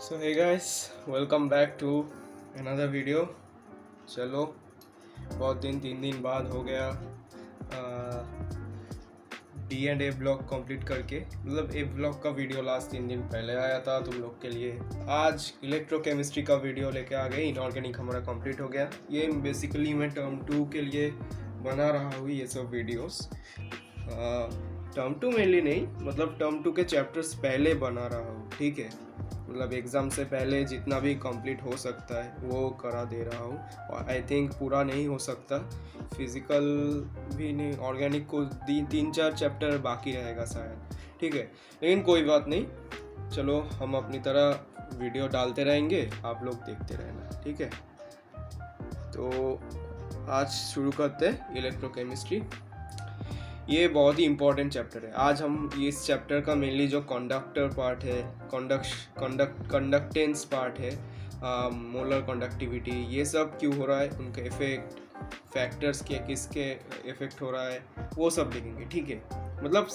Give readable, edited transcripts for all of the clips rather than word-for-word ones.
So hey guys, welcome back to another video। चलो बहुत दिन 3 दिन बाद हो गया D&A ब्लॉक कंप्लीट करके। मतलब ए ब्लॉक का वीडियो लास्ट 3 दिन पहले आया था तुम लोग के लिए। आज इलेक्ट्रोकेमिस्ट्री का वीडियो लेके आ गए। इनऑर्गेनिक हमारा कंप्लीट हो गया। ये बेसिकली मैं टर्म 2 के लिए बना रहा हूँ ये सब वीडियोस। टर्म 2 मेनली नहीं, मतलब टर्म 2 के चैप्टर्स पहले बना रहा हूँ, ठीक है। मतलब एग्ज़ाम से पहले जितना भी कंप्लीट हो सकता है वो करा दे रहा हूँ। और आई थिंक पूरा नहीं हो सकता, फिज़िकल भी नहीं, ऑर्गेनिक को 3-4 चैप्टर बाकी रहेगा शायद, ठीक है। लेकिन कोई बात नहीं, चलो हम अपनी तरह वीडियो डालते रहेंगे, आप लोग देखते रहना, ठीक है। तो आज शुरू करते हैं इलेक्ट्रोकेमिस्ट्री। ये बहुत ही इम्पोर्टेंट चैप्टर है। आज हम इस चैप्टर का मेनली जो कंडक्टर पार्ट है, कंडक्टेंस पार्ट है, मोलर कंडक्टिविटी, ये सब क्यों हो रहा है, उनके इफेक्ट, फैक्टर्स के किसके इफेक्ट हो रहा है, वो सब देखेंगे, ठीक है। मतलब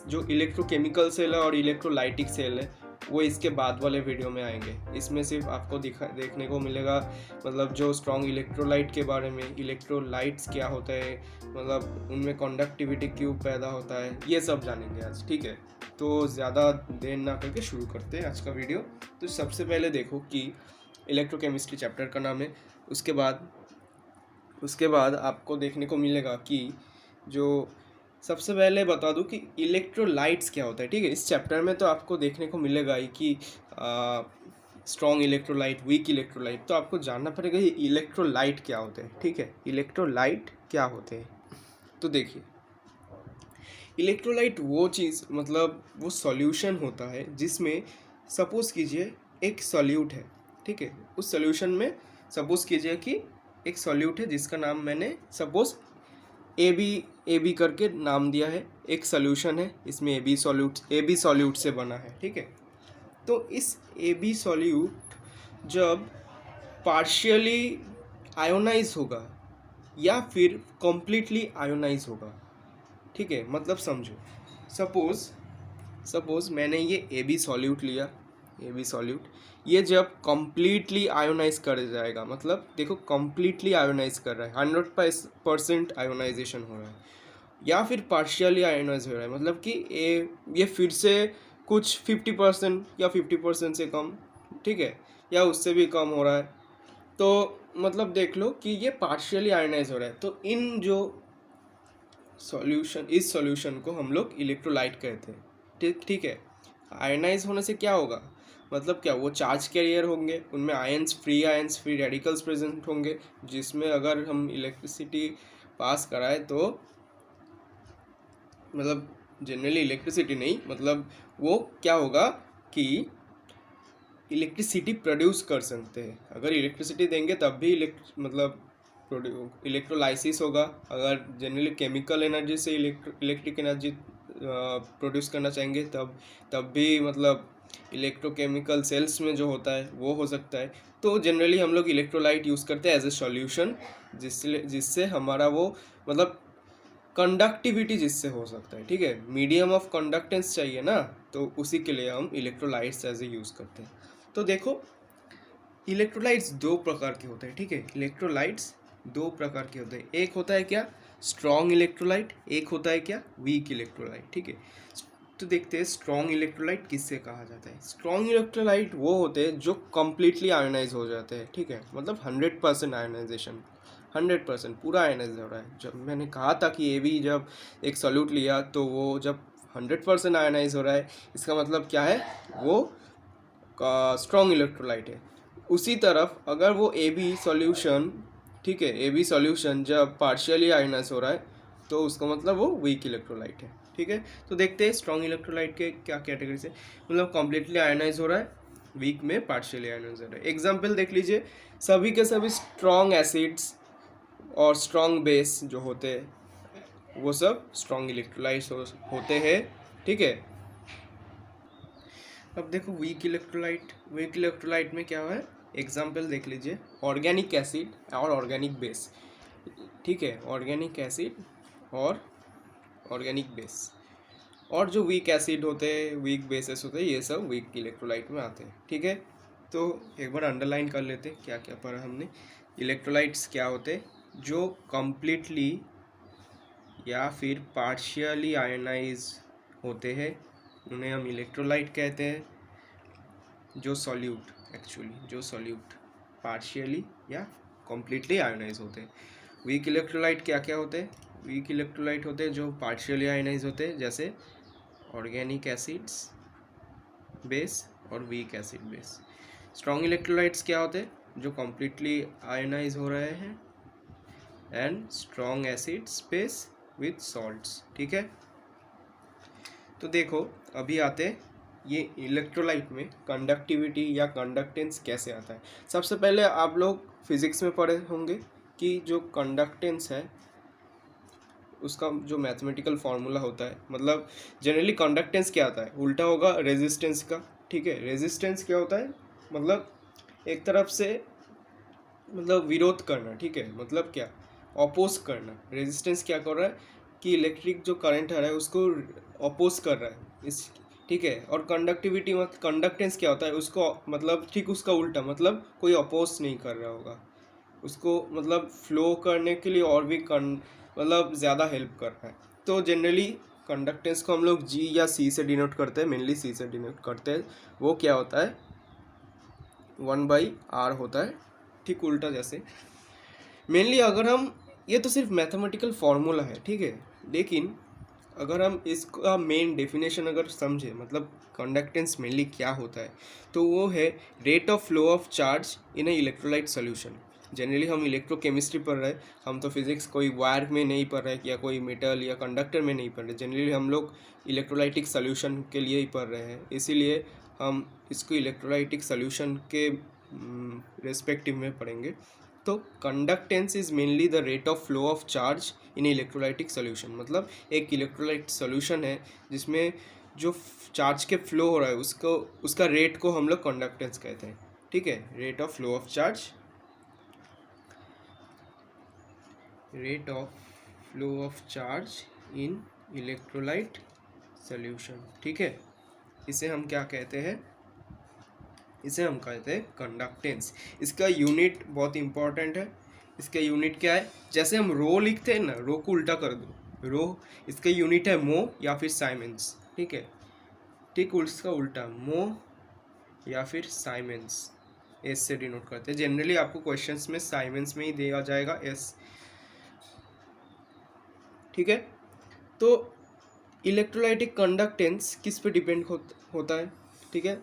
जो इलेक्ट्रोकेमिकल सेल है और इलेक्ट्रोलाइटिक सेल है वो इसके बाद वाले वीडियो में आएंगे। इसमें सिर्फ आपको देखने को मिलेगा मतलब जो स्ट्रॉन्ग इलेक्ट्रोलाइट के बारे में, इलेक्ट्रोलाइट्स क्या होता है, मतलब उनमें कंडक्टिविटी क्यों पैदा होता है, ये सब जानेंगे आज, ठीक है। तो ज़्यादा देर ना करके शुरू करते हैं आज का वीडियो। तो सबसे पहले देखो कि इलेक्ट्रोकेमिस्ट्री चैप्टर का नाम है। उसके बाद आपको देखने को मिलेगा कि जो सबसे पहले बता दूं कि इलेक्ट्रोलाइट्स क्या होता है, ठीक है। इस चैप्टर में तो आपको देखने को मिलेगा ही कि स्ट्रॉन्ग इलेक्ट्रोलाइट, वीक इलेक्ट्रोलाइट, तो आपको जानना पड़ेगा ये इलेक्ट्रोलाइट क्या होते हैं, ठीक है। इलेक्ट्रोलाइट क्या होते हैं, तो देखिए, इलेक्ट्रोलाइट वो चीज़, मतलब वो सॉल्यूशन होता है जिसमें सपोज कीजिए एक सॉल्यूट है, ठीक है। उस सॉल्यूशन में सपोज कीजिए कि एक सॉल्यूट है जिसका नाम मैंने सपोज ए बी करके नाम दिया है। एक सॉल्यूशन है, इसमें ए बी सॉल्यूट से बना है, ठीक है। तो इस ए बी सॉल्यूट जब पार्शियली आयोनाइज होगा या फिर कंप्लीटली आयोनाइज होगा, ठीक है। मतलब समझो, सपोज मैंने ये ए बी सॉल्यूट लिया, ए बी सॉल्यूट, ये जब कम्प्लीटली आयोनाइज कर जाएगा, मतलब देखो कम्प्लीटली आयोनाइज कर रहा है, 100% आयोनाइजेशन हो रहा है, या फिर पार्शियली आयोनाइज हो रहा है, मतलब कि ये फिर से कुछ 50% या 50% से कम, ठीक है, या उससे भी कम हो रहा है, तो मतलब देख लो कि ये पार्शियली आयोनाइज हो रहा है। तो इन जो इस सॉल्यूशन को हम लोग इलेक्ट्रोलाइट कहते हैं, ठीक है। आयनाइज होने से क्या होगा, मतलब क्या, वो चार्ज कैरियर होंगे, उनमें आयंस फ्री रेडिकल्स प्रेजेंट होंगे, जिसमें अगर हम इलेक्ट्रिसिटी पास कराए तो, मतलब जनरली इलेक्ट्रिसिटी नहीं, मतलब वो क्या होगा कि इलेक्ट्रिसिटी प्रोड्यूस कर सकते हैं। अगर इलेक्ट्रिसिटी देंगे तब भी मतलब इलेक्ट्रोलाइसिस होगा। अगर जनरली केमिकल एनर्जी से इलेक्ट्रिक एनर्जी प्रोड्यूस करना चाहेंगे तब भी मतलब इलेक्ट्रोकेमिकल सेल्स में जो होता है वो हो सकता है। तो जनरली हम लोग इलेक्ट्रोलाइट यूज़ करते हैं एज ए सॉल्यूशन, जिससे हमारा वो मतलब कंडक्टिविटी जिससे हो सकता है, ठीक है। मीडियम ऑफ कंडक्टेंस चाहिए ना, तो उसी के लिए हम इलेक्ट्रोलाइट्स एज ए यूज़ करते हैं। तो देखो, इलेक्ट्रोलाइट्स दो प्रकार के होते हैं, ठीक है। इलेक्ट्रोलाइट्स दो प्रकार के होते हैं। एक होता है क्या, स्ट्रॉन्ग इलेक्ट्रोलाइट, एक होता है क्या, वीक इलेक्ट्रोलाइट, ठीक है। तो देखते हैं स्ट्रॉन्ग इलेक्ट्रोलाइट किससे कहा जाता है। स्ट्रॉन्ग इलेक्ट्रोलाइट वो होते हैं जो कम्प्लीटली आयोनाइज हो जाते हैं, ठीक है। मतलब 100% आयोनाइजेशन, 100% पूरा आयोनाइज हो रहा है। जब मैंने कहा था कि ये भी जब एक सॉल्यूट लिया तो वो जब 100% आयोनाइज हो रहा है, इसका मतलब क्या है, वो स्ट्रॉन्ग इलेक्ट्रोलाइट है। उसी तरफ अगर वो ए बी सॉल्यूशन, ठीक है, ए बी सॉल्यूशन जब पार्शियली आयोनाइज हो रहा है तो उसका मतलब वो वीक इलेक्ट्रोलाइट है, ठीक है। तो देखते हैं स्ट्रॉन्ग इलेक्ट्रोलाइट के क्या कैटेगरी से, मतलब कम्प्लीटली आयोनाइज हो रहा है, वीक में पार्शियली आयोनाइज हो रहा है। एग्जाम्पल देख लीजिए, सभी के सभी स्ट्रॉन्ग एसिड्स और स्ट्रॉन्ग बेस जो होते हैं वो सब स्ट्रॉन्ग इलेक्ट्रोलाइट्स होते हैं, ठीक है। अब देखो वीक इलेक्ट्रोलाइट में क्या है, एग्जाम्पल देख लीजिए, ऑर्गेनिक एसिड और ऑर्गेनिक बेस, ठीक है। ऑर्गेनिक एसिड और ऑर्गेनिक बेस, और जो वीक एसिड होते हैं, वीक बेसेस होते हैं, ये सब वीक इलेक्ट्रोलाइट में आते हैं, ठीक है। तो एक बार अंडरलाइन कर लेते क्या क्या पढ़ा हमने। इलेक्ट्रोलाइट्स क्या होते, जो कम्प्लीटली या फिर पार्शियली आयनाइज होते हैं, उन्हें हम इलेक्ट्रोलाइट कहते हैं। जो सॉल्यूट एक्चुअली जो सॉल्यूट पार्शियली या कम्प्लीटली आयनाइज होते हैं। वीक इलेक्ट्रोलाइट क्या क्या होते हैं, वीक इलेक्ट्रोलाइट होते हैं जो पार्शियली आयनाइज होते हैं, जैसे ऑर्गेनिक एसिड्स बेस और weak acid base. Strong electrolytes क्या होते हैं, जो कम्प्लीटली आयनाइज हो रहे हैं, and strong acids base with salts. ठीक है, तो देखो अभी आते ये इलेक्ट्रोलाइट में कंडक्टिविटी या कंडक्टेंस कैसे आता है। सबसे पहले आप लोग फिजिक्स में पढ़े होंगे कि जो कंडक्टेंस है उसका जो मैथमेटिकल फार्मूला होता है, मतलब जनरली कंडक्टेंस क्या आता है, उल्टा होगा रेजिस्टेंस का। ठीक है, रेजिस्टेंस क्या होता है, मतलब एक तरफ से मतलब विरोध करना। ठीक है, मतलब क्या, अपोज करना। रेजिस्टेंस क्या कर रहा है कि इलेक्ट्रिक जो करंट आ रहा है उसको अपोज कर रहा है इस। ठीक है, और कंडक्टिविटी मतलब कंडक्टेंस क्या होता है, उसको मतलब ठीक उसका उल्टा, मतलब कोई अपोज नहीं कर रहा होगा उसको, मतलब फ्लो करने के लिए और भी मतलब ज़्यादा हेल्प कर रहा है। तो जनरली कंडक्टेंस को हम लोग जी या सी से डिनोट करते हैं, मेनली सी से डिनोट करते हैं। वो क्या होता है, 1/r होता है, ठीक उल्टा जैसे। मेनली अगर हम, ये तो सिर्फ मैथमेटिकल फार्मूला है, ठीक है, लेकिन अगर हम इसका मेन डेफिनेशन अगर समझे, मतलब कंडक्टेंस मेनली क्या होता है, तो वो है rate of flow of charge in A electrolyte solution. Generally हम इलेक्ट्रोकेमिस्ट्री पढ़ रहे हैं, हम तो फिजिक्स कोई वायर में नहीं पढ़ रहे या कोई मेटल या कंडक्टर में नहीं पढ़ रहे। जनरली हम लोग इलेक्ट्रोलाइटिक सोल्यूशन के लिए ही पढ़ रहे हैं, इसीलिए हम इसको इलेक्ट्रोलाइटिक सोल्यूशन के रेस्पेक्टिव में पढ़ेंगे। तो conductance is mainly the rate of flow of charge in electrolytic solution. मतलब एक इलेक्ट्रोलाइट सोल्यूशन है जिसमें जो चार्ज के फ्लो हो रहा है उसको, उसका रेट को हम लोग कंडक्टेंस कहते हैं। ठीक है, rate of flow of charge, rate of flow of charge in electrolyte solution. ठीक है, इसे हम क्या कहते हैं, इसे हम कहते हैं कंडक्टेंस। इसका यूनिट बहुत इंपॉर्टेंट है। इसका यूनिट क्या है, जैसे हम रो लिखते हैं ना, रो को उल्टा कर दो, रो, इसका यूनिट है मो या फिर साइमेंस। ठीक है, ठीक उसका उल्टा मो या फिर साइमेंस, एस से डिनोट करते हैं। जनरली आपको क्वेश्चंस में साइमेंस में ही दिया जाएगा एस। ठीक है, तो इलेक्ट्रोलाइटिक कंडक्टेंस किस पे डिपेंड होता है। ठीक है,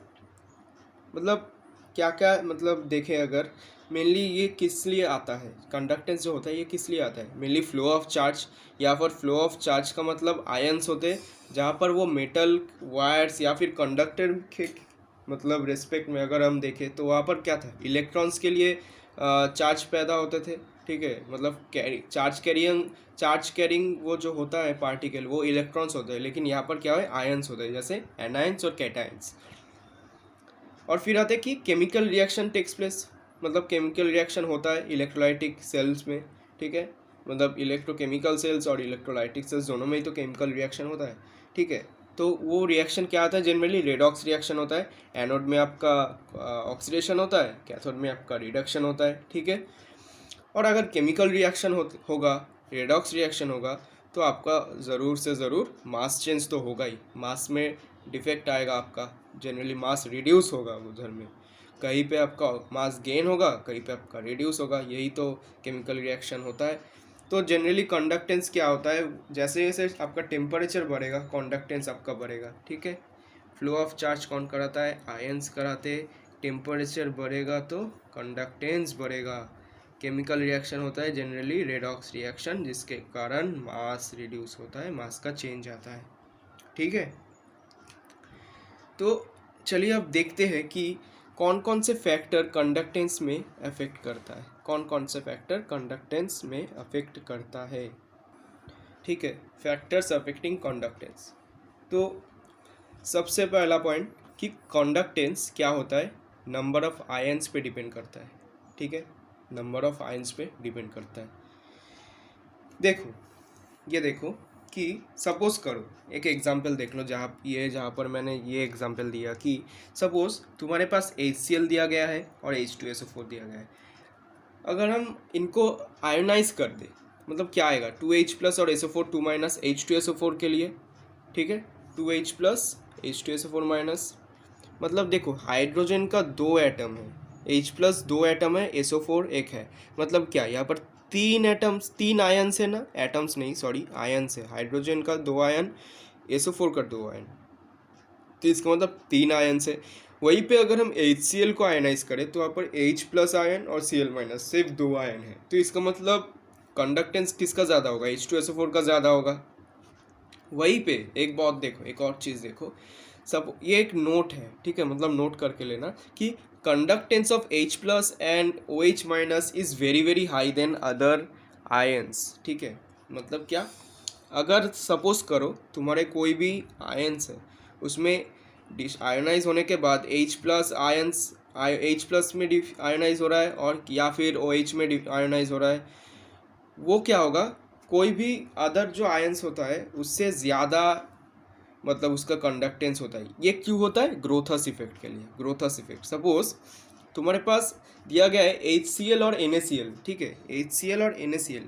मतलब क्या क्या, मतलब देखें अगर मेनली ये किस लिए आता है, कंडक्टेंस जो होता है ये किस लिए आता है, मेनली फ्लो ऑफ चार्ज। या फिर फ्लो ऑफ चार्ज का मतलब आयंस होते हैं, जहाँ पर वो मेटल वायर्स या फिर कंडक्टर के मतलब रेस्पेक्ट में अगर हम देखें तो वहाँ पर क्या था, इलेक्ट्रॉन्स के लिए चार्ज पैदा होते थे। ठीक है, मतलब चार्ज कैरिंग वो जो होता है पार्टिकल, वो इलेक्ट्रॉन्स होते हैं, लेकिन यहाँ पर क्या है, आयंस होते हैं, जैसे एनायंस और कैटायंस। और फिर आते कि केमिकल रिएक्शन टेक्स प्लेस, मतलब केमिकल रिएक्शन होता है इलेक्ट्रोलाइटिक सेल्स में। ठीक है, मतलब इलेक्ट्रोकेमिकल सेल्स और इलेक्ट्रोलाइटिक सेल्स दोनों में ही तो केमिकल रिएक्शन होता है। ठीक है, तो वो रिएक्शन क्या आता है, जनरली रेडॉक्स रिएक्शन होता है। एनोड में आपका ऑक्सीडेशन होता है, कैथोड में आपका रिडक्शन होता है। ठीक है, और अगर केमिकल रिएक्शन होगा, रेडॉक्स रिएक्शन होगा, तो आपका ज़रूर से ज़रूर मास चेंज तो होगा ही, मास में डिफेक्ट आएगा आपका। जनरली मास रिड्यूस होगा उधर में, कहीं पे आपका मास गेन होगा, कहीं पे आपका रिड्यूस होगा, यही तो केमिकल रिएक्शन होता है। तो जनरली कंडक्टेंस क्या होता है, जैसे जैसे आपका टेम्परेचर बढ़ेगा कंडक्टेंस आपका बढ़ेगा। ठीक है, फ्लो ऑफ चार्ज कौन कराता है, आयंस कराते। टेम्परेचर बढ़ेगा तो कंडक्टेंस बढ़ेगा। केमिकल रिएक्शन होता है जनरली रेडॉक्स रिएक्शन, जिसके कारण मास रिड्यूस होता है, मास का चेंज आता है। ठीक है, तो चलिए अब देखते हैं कि कौन कौन से फैक्टर कंडक्टेंस में अफेक्ट करता है, कौन कौन से फैक्टर कंडक्टेंस में अफेक्ट करता है। ठीक है, फैक्टर्स अफेक्टिंग कंडक्टेंस। तो सबसे पहला पॉइंट कि कंडक्टेंस क्या होता है, नंबर ऑफ आयंस पे डिपेंड करता है। ठीक है, नंबर ऑफ आयंस पे डिपेंड करता है। देखो, ये देखो कि सपोज करो, एक एग्जांपल देख लो, जहाँ पर मैंने ये एग्जांपल दिया कि सपोज तुम्हारे पास HCl दिया गया है और H2SO4 दिया गया है। अगर हम इनको आयोनाइज कर दे मतलब क्या आएगा, 2H प्लस और SO4 2 माइनस H2SO4 के लिए, ठीक है, 2H प्लस H2SO4 माइनस, मतलब देखो हाइड्रोजन का 2 एटम है, H प्लस 2 एटम है, SO4 एक है, मतलब क्या यहाँ पर 3 एटम्स 3 आयन्स है ना, एटम्स नहीं सॉरी आयन्स है, हाइड्रोजन का 2 आयन, SO4 का 2 आयन, तो इसका मतलब 3 आयन्स है। वहीं पे अगर हम HCl को आयनाइज करें तो वहाँ पर H प्लस आयन और Cl माइनस सिर्फ 2 आयन है, तो इसका मतलब कंडक्टेंस किसका ज़्यादा होगा, H2SO4 का ज़्यादा होगा। वहीं पे एक बात देखो, एक और चीज़ देखो, सब ये एक नोट है, ठीक है, मतलब नोट करके लेना कि conductance of H plus and OH minus is very very high than other ions, ठीक है, मतलब क्या, अगर सपोज करो तुम्हारे कोई भी आयंस है उसमें आयोनाइज होने के बाद H plus ions H plus में आयोनाइज हो रहा है और या फिर OH में आयोनाइज हो रहा है, वो क्या होगा, कोई भी अदर जो आयंस होता है उससे ज़्यादा मतलब उसका कंडक्टेंस होता है। ये क्यों होता है, ग्रोथस इफेक्ट के लिए, ग्रोथस इफेक्ट। सपोज तुम्हारे पास दिया गया है HCl और NaCl, ठीक है, HCl और NaCl,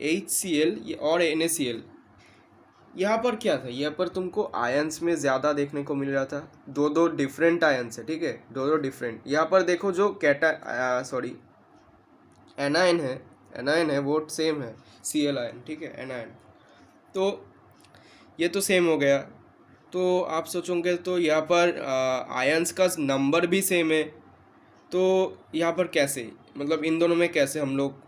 HCl और NaCl, यहाँ पर क्या था, यहाँ पर तुमको आयंस में ज़्यादा देखने को मिल रहा था, दो दो डिफरेंट आयंस है, ठीक है, दो दो डिफरेंट। यहाँ पर देखो जो एनायन है वो सेम है, Cl आयन, ठीक है, एनायन, तो ये तो सेम हो गया। तो आप सोचोगे तो यहाँ पर आयंस का नंबर भी सेम है, तो यहाँ पर कैसे, मतलब इन दोनों में कैसे हम लोग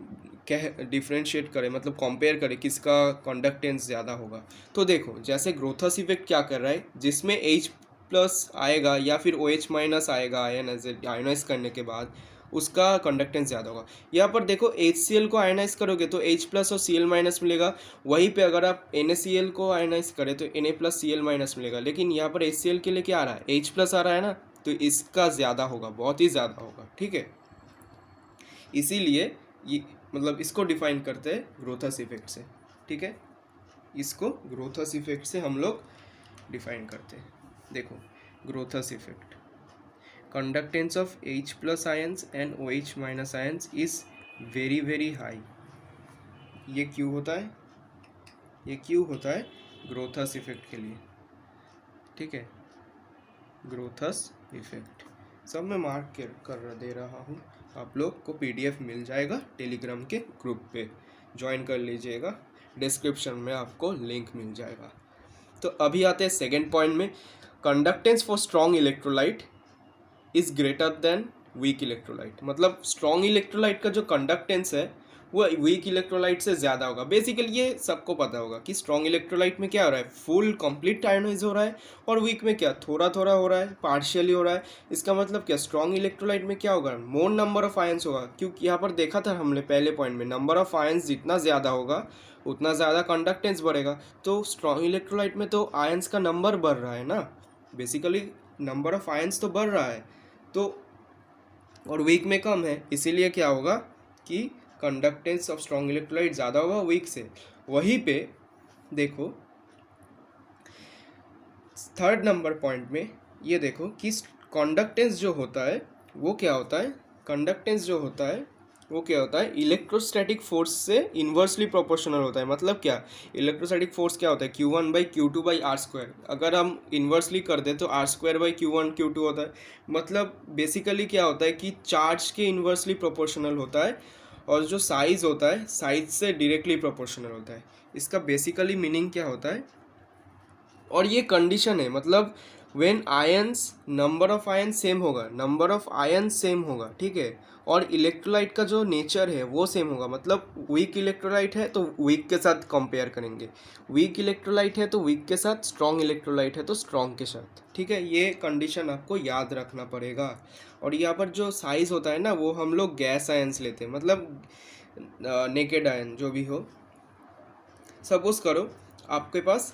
कह डिफ्रेंशिएट करें, मतलब कंपेयर करें किसका कंडक्टेंस ज़्यादा होगा। तो देखो जैसे ग्रोथस इफेक्ट क्या कर रहा है, जिसमें H प्लस आएगा या फिर OH माइनस आएगा आयनाइज करने के बाद, उसका कंडक्टेंस ज़्यादा होगा। यहाँ पर देखो HCl को आयनाइज करोगे तो H प्लस और Cl माइनस मिलेगा, वहीं पे अगर आप NaCl को आयनाइज करें तो Na प्लस Cl माइनस मिलेगा, लेकिन यहाँ पर HCl के लिए क्या आ रहा है, H प्लस आ रहा है ना, तो इसका ज़्यादा होगा, बहुत ही ज़्यादा होगा, ठीक है। इसीलिए ये मतलब इसको डिफाइन करते हैं ग्रोथस इफेक्ट से, ठीक है, इसको ग्रोथस इफेक्ट से हम लोग डिफाइन करते हैं। देखो Grotthuss effect, conductance of H plus ions and OH minus ions is very very high. ये क्यों होता है, ये क्यों होता है, ग्रोथस इफेक्ट के लिए, ठीक है, ग्रोथस इफेक्ट सब मैं मार्क कर दे रहा हूँ, आप लोग को PDF मिल जाएगा, टेलीग्राम के ग्रुप पे ज्वाइन कर लीजिएगा, डिस्क्रिप्शन में आपको लिंक मिल जाएगा। तो अभी आते हैं सेकेंड पॉइंट में, conductance for strong electrolyte is greater than weak electrolyte, मतलब स्ट्रॉन्ग इलेक्ट्रोलाइट का जो कंडक्टेंस है वो वीक इलेक्ट्रोलाइट से ज़्यादा होगा। बेसिकली ये सबको पता होगा कि स्ट्रॉन्ग इलेक्ट्रोलाइट में क्या हो रहा है, फुल कंप्लीट आयोनाइज हो रहा है, और वीक में क्या थोड़ा थोड़ा हो रहा है, पार्शियली हो रहा है। इसका मतलब क्या, स्ट्रॉन्ग इलेक्ट्रोलाइट में क्या होगा, मोर नंबर ऑफ आयंस होगा, क्योंकि यहाँ पर देखा था हमने पहले पॉइंट में, नंबर ऑफ आयंस जितना ज़्यादा होगा उतना ज़्यादा कंडक्टेंस बढ़ेगा। तो स्ट्रॉन्ग इलेक्ट्रोलाइट में तो आयंस का नंबर बढ़ रहा है ना, बेसिकली नंबर ऑफ आयंस तो बढ़ रहा है, तो और वीक में कम है, इसीलिए क्या होगा कि कंडक्टेंस ऑफ स्ट्रॉन्ग इलेक्ट्रोलाइट ज़्यादा होगा वीक से। वहीं पे देखो थर्ड नंबर पॉइंट में ये देखो कि कंडक्टेंस जो होता है वो क्या होता है, कंडक्टेंस जो होता है वो क्या होता है, इलेक्ट्रोस्टैटिक फोर्स से इन्वर्सली प्रोपोर्शनल होता है। मतलब क्या, इलेक्ट्रोस्टैटिक फोर्स क्या होता है, Q1/Q2/R²। अगर हम इन्वर्सली कर दें तो R²/Q1 Q2 होता है। मतलब बेसिकली क्या होता है कि चार्ज के इन्वर्सली प्रोपोर्शनल होता है, और जो साइज होता है साइज से डायरेक्टली प्रोपोर्शनल होता है। इसका बेसिकली मीनिंग क्या होता है, और ये कंडीशन है, मतलब when ions number of ion same होगा, नंबर ऑफ आयन सेम होगा, ठीक है, और इलेक्ट्रोलाइट का जो नेचर है वो सेम होगा। मतलब वीक इलेक्ट्रोलाइट है तो वीक के साथ कंपेयर करेंगे, वीक इलेक्ट्रोलाइट है तो वीक के साथ, स्ट्रॉन्ग इलेक्ट्रोलाइट है तो स्ट्रॉन्ग के साथ, ठीक है। ये कंडीशन आपको याद रखना पड़ेगा। और यहाँ पर जो साइज होता है ना वो हम लोग गैस आयंस लेते हैं, मतलब नेकेड आयन जो भी हो। सपोज करो आपके पास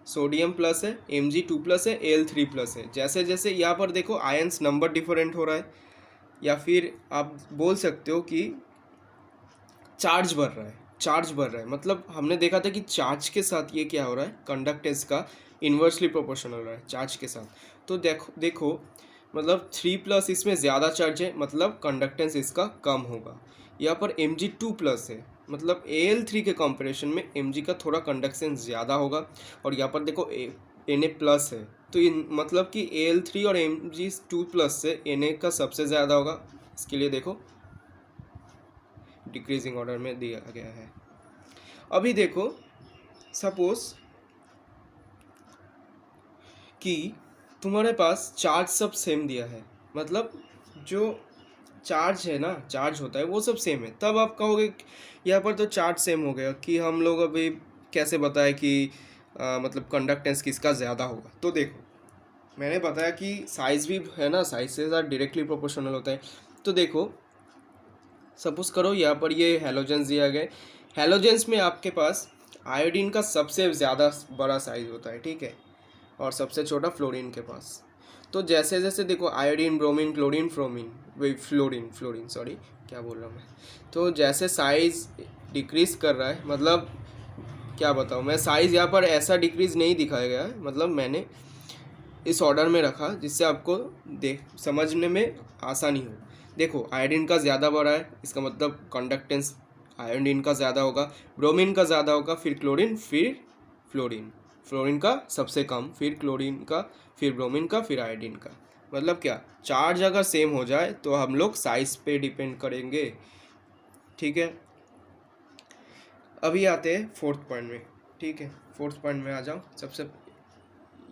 सोडियम प्लस है, Mg2+ है, Al3+ है। जैसे जैसे यहाँ पर देखो आयंस नंबर डिफरेंट हो रहा है, या फिर आप बोल सकते हो कि चार्ज बढ़ रहा है, चार्ज बढ़ रहा है, मतलब हमने देखा था कि चार्ज के साथ ये क्या हो रहा है, कंडक्टेंस का इन्वर्सली प्रोपोर्शनल हो रहा है चार्ज के साथ। तो देखो देखो मतलब 3+ इसमें ज़्यादा चार्ज है, मतलब कंडक्टेंस इसका कम होगा। यहाँ पर Mg2+ है, मतलब Al3 के कंपैरिजन में Mg का थोड़ा कंडक्टेंस ज़्यादा होगा। और यहाँ पर देखो Na+ है, तो इन मतलब कि Al3 और Mg2+ से Na का सबसे ज़्यादा होगा। इसके लिए देखो डिक्रीजिंग ऑर्डर में दिया गया है। अभी देखो सपोज कि तुम्हारे पास चार्ज सब सेम दिया है, मतलब जो चार्ज है ना, चार्ज होता है वो सब सेम है, तब आप कहोगे यहाँ पर तो चार्ज सेम हो गया कि हम लोग अभी कैसे बताए कि मतलब कंडक्टेंस किसका ज़्यादा होगा। तो देखो मैंने बताया कि साइज़ भी है ना, साइज से साथ डायरेक्टली प्रोपोर्शनल होता है। तो देखो सपोज करो यहाँ पर ये हैलोजेंस दिया गया, हैलोजेंस में आपके पास आयोडीन का सबसे ज़्यादा बड़ा साइज़ होता है, ठीक है, और सबसे छोटा फ्लोरीन के पास। तो जैसे जैसे देखो आयोडीन, ब्रोमीन, क्लोरीन, फ्रोमीन, वही फ्लोरीन फ्लोरीन सॉरी क्या बोल रहा हूँ मैं। तो जैसे साइज़ डिक्रीज कर रहा है, मतलब क्या बताऊँ मैं, साइज़ यहाँ पर ऐसा डिक्रीज नहीं दिखाया गया है, मतलब मैंने इस ऑर्डर में रखा जिससे आपको देख समझने में आसानी हो। देखो आयोडीन का ज़्यादा बढ़ा है, इसका मतलब कंडक्टेंस आयोडीन का ज़्यादा होगा, ब्रोमीन का ज़्यादा होगा, फिर क्लोरीन, फिर फ्लोरीन, फ्लोरीन का सबसे कम, फिर क्लोरीन का, फिर ब्रोमीन का, फिर आयोडीन का। मतलब क्या, चार्ज अगर सेम हो जाए तो हम लोग साइज पे डिपेंड करेंगे, ठीक है। अभी आते हैं फोर्थ पॉइंट में, ठीक है, फोर्थ पॉइंट में आ जाओ। सबसे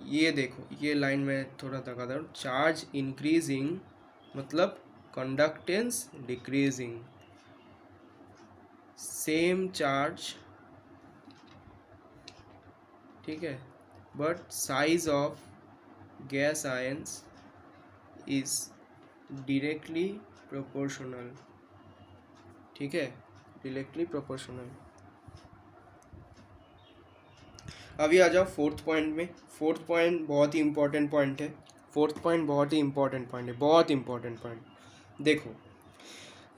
ये देखो ये लाइन में थोड़ा दगा दो, चार्ज इंक्रीजिंग मतलब कंडक्टेंस डिक्रीजिंग, सेम चार्ज, ठीक है, but size of gas ions is directly proportional, ठीक है, डायरेक्टली प्रोपोर्शनल। अभी आ जाओ फोर्थ पॉइंट में। फोर्थ पॉइंट बहुत ही इंपॉर्टेंट पॉइंट है, फोर्थ पॉइंट बहुत ही इंपॉर्टेंट पॉइंट है, बहुत इंपॉर्टेंट पॉइंट। देखो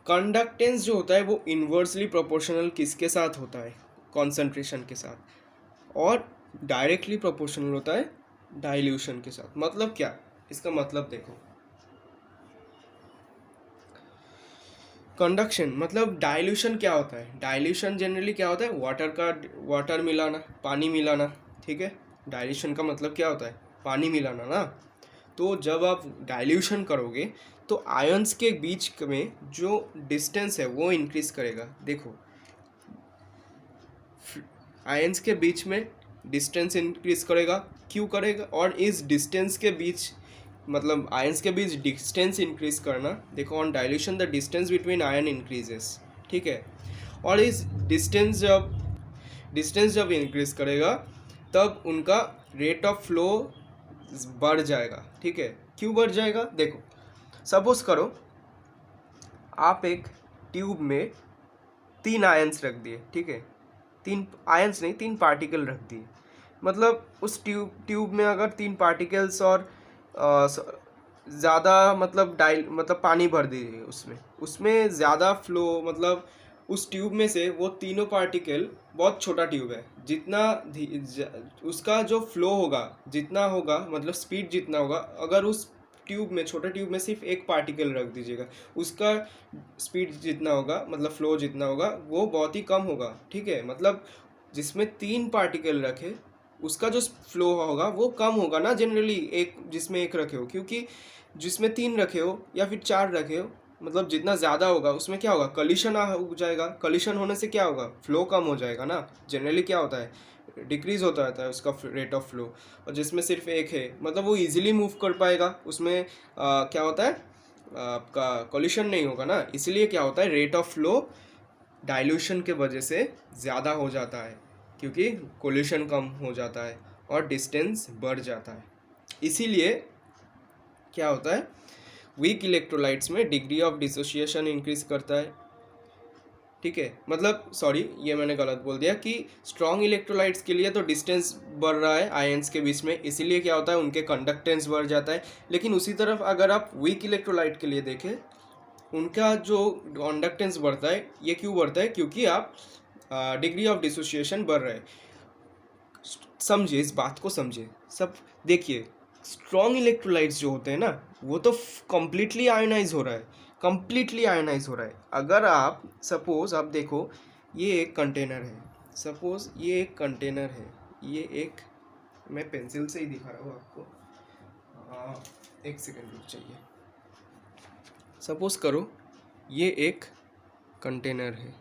कंडक्टेंस जो होता है वो इन्वर्सली प्रोपोर्शनल किसके साथ होता है, कॉन्सेंट्रेशन के साथ, और डायरेक्टली प्रोपोर्शनल होता है डाइल्यूशन के साथ। मतलब क्या, इसका मतलब देखो कंडक्शन मतलब डाइल्यूशन क्या होता है, डाइल्यूशन जनरली क्या होता है, वाटर मिलाना, पानी मिलाना, ठीक है। डाइल्यूशन का मतलब क्या होता है, पानी मिलाना ना। तो जब आप डाइल्यूशन करोगे तो आयंस के बीच में जो डिस्टेंस है वो इंक्रीज करेगा। देखो आयंस के बीच में डिस्टेंस इंक्रीज करेगा, क्यों करेगा, और इस डिस्टेंस के बीच मतलब आयंस के बीच डिस्टेंस इंक्रीज करना, देखो on dilution the distance between ion increases, ठीक है। और इस डिस्टेंस जब इंक्रीज करेगा तब उनका रेट ऑफ फ्लो बढ़ जाएगा, ठीक है। क्यों बढ़ जाएगा, देखो सपोज करो आप एक ट्यूब में 3 आयंस रख दिए, ठीक है, 3 आयंस नहीं 3 पार्टिकल रख दिए, मतलब उस ट्यूब में अगर 3 पार्टिकल्स और ज़्यादा मतलब पानी भर दीजिए उसमें ज़्यादा फ्लो, मतलब उस ट्यूब में से वो तीनों पार्टिकल, बहुत छोटा ट्यूब है, जितना उसका जो फ्लो होगा जितना होगा, मतलब स्पीड जितना होगा, अगर उस ट्यूब में छोटे ट्यूब में सिर्फ एक पार्टिकल रख दीजिएगा, उसका स्पीड जितना होगा मतलब फ्लो जितना होगा वो बहुत ही कम होगा, ठीक है। मतलब जिसमें 3 पार्टिकल रखे उसका जो फ्लो होगा वो कम होगा ना जनरली, एक जिसमें एक रखे हो, क्योंकि जिसमें 3 रखे हो या फिर 4 रखे हो, मतलब जितना ज़्यादा होगा उसमें क्या होगा, कलिशन हो जाएगा, कलिशन होने से क्या होगा, फ्लो कम हो जाएगा ना। जनरली क्या होता है, डिक्रीज होता रहता है उसका रेट ऑफ फ्लो। और जिसमें सिर्फ एक है मतलब वो इजीली मूव कर पाएगा, उसमें क्या होता है आपका कॉलिशन नहीं होगा ना, इसलिए क्या होता है रेट ऑफ फ्लो डाइल्यूशन के वजह से ज़्यादा हो जाता है, क्योंकि कोलिशन कम हो जाता है और डिस्टेंस बढ़ जाता है। इसीलिए क्या होता है, वीक इलेक्ट्रोलाइट्स में डिग्री ऑफ डिसोसिएशन इंक्रीज करता है, ठीक है। मतलब सॉरी ये मैंने गलत बोल दिया कि स्ट्रॉन्ग इलेक्ट्रोलाइट्स के लिए तो डिस्टेंस बढ़ रहा है आयंस के बीच में, इसीलिए क्या होता है उनके कंडक्टेंस बढ़ जाता है। लेकिन उसी तरफ अगर आप वीक इलेक्ट्रोलाइट के लिए देखें, उनका जो कंडक्टेंस बढ़ता है, ये क्यों बढ़ता है, क्योंकि आप डिग्री ऑफ डिसोसिएशन बढ़ रहा है। समझिए, इस बात को समझिए सब। देखिए, स्ट्रॉन्ग इलेक्ट्रोलाइट्स जो होते हैं ना, वो तो कम्प्लीटली आयोनाइज हो रहा है, कम्प्लीटली आयोनाइज हो रहा है। अगर आप सपोज आप देखो, ये एक कंटेनर है, सपोज ये एक कंटेनर है, ये एक, मैं पेंसिल से ही दिखा रहा हूँ आपको, एक सेकेंड रुक चाहिए। सपोज करो ये एक कंटेनर है,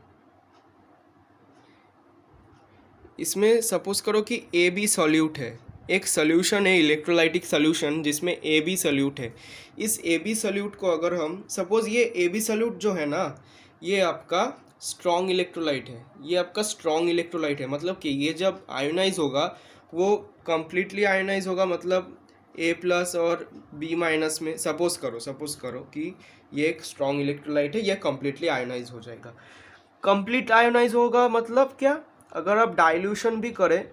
इसमें सपोज करो कि ए बी सॉल्यूट है, एक सोल्यूशन है, इलेक्ट्रोलाइटिक सोल्यूशन जिसमें ए बी सॉल्यूट है। इस ए बी सॉल्यूट को अगर हम सपोज, ये ए बी सॉल्यूट जो है ना, ये आपका स्ट्रॉन्ग इलेक्ट्रोलाइट है, ये आपका स्ट्रॉन्ग इलेक्ट्रोलाइट है। मतलब कि ये जब आयोनाइज होगा वो कम्प्लीटली आयोनाइज होगा, मतलब ए प्लस और बी माइनस में। सपोज करो कि ये एक स्ट्रॉन्ग इलेक्ट्रोलाइट है, ये कम्प्लीटली आयोनाइज हो जाएगा। कंप्लीट आयोनाइज होगा मतलब क्या, अगर आप डाइल्यूशन भी करें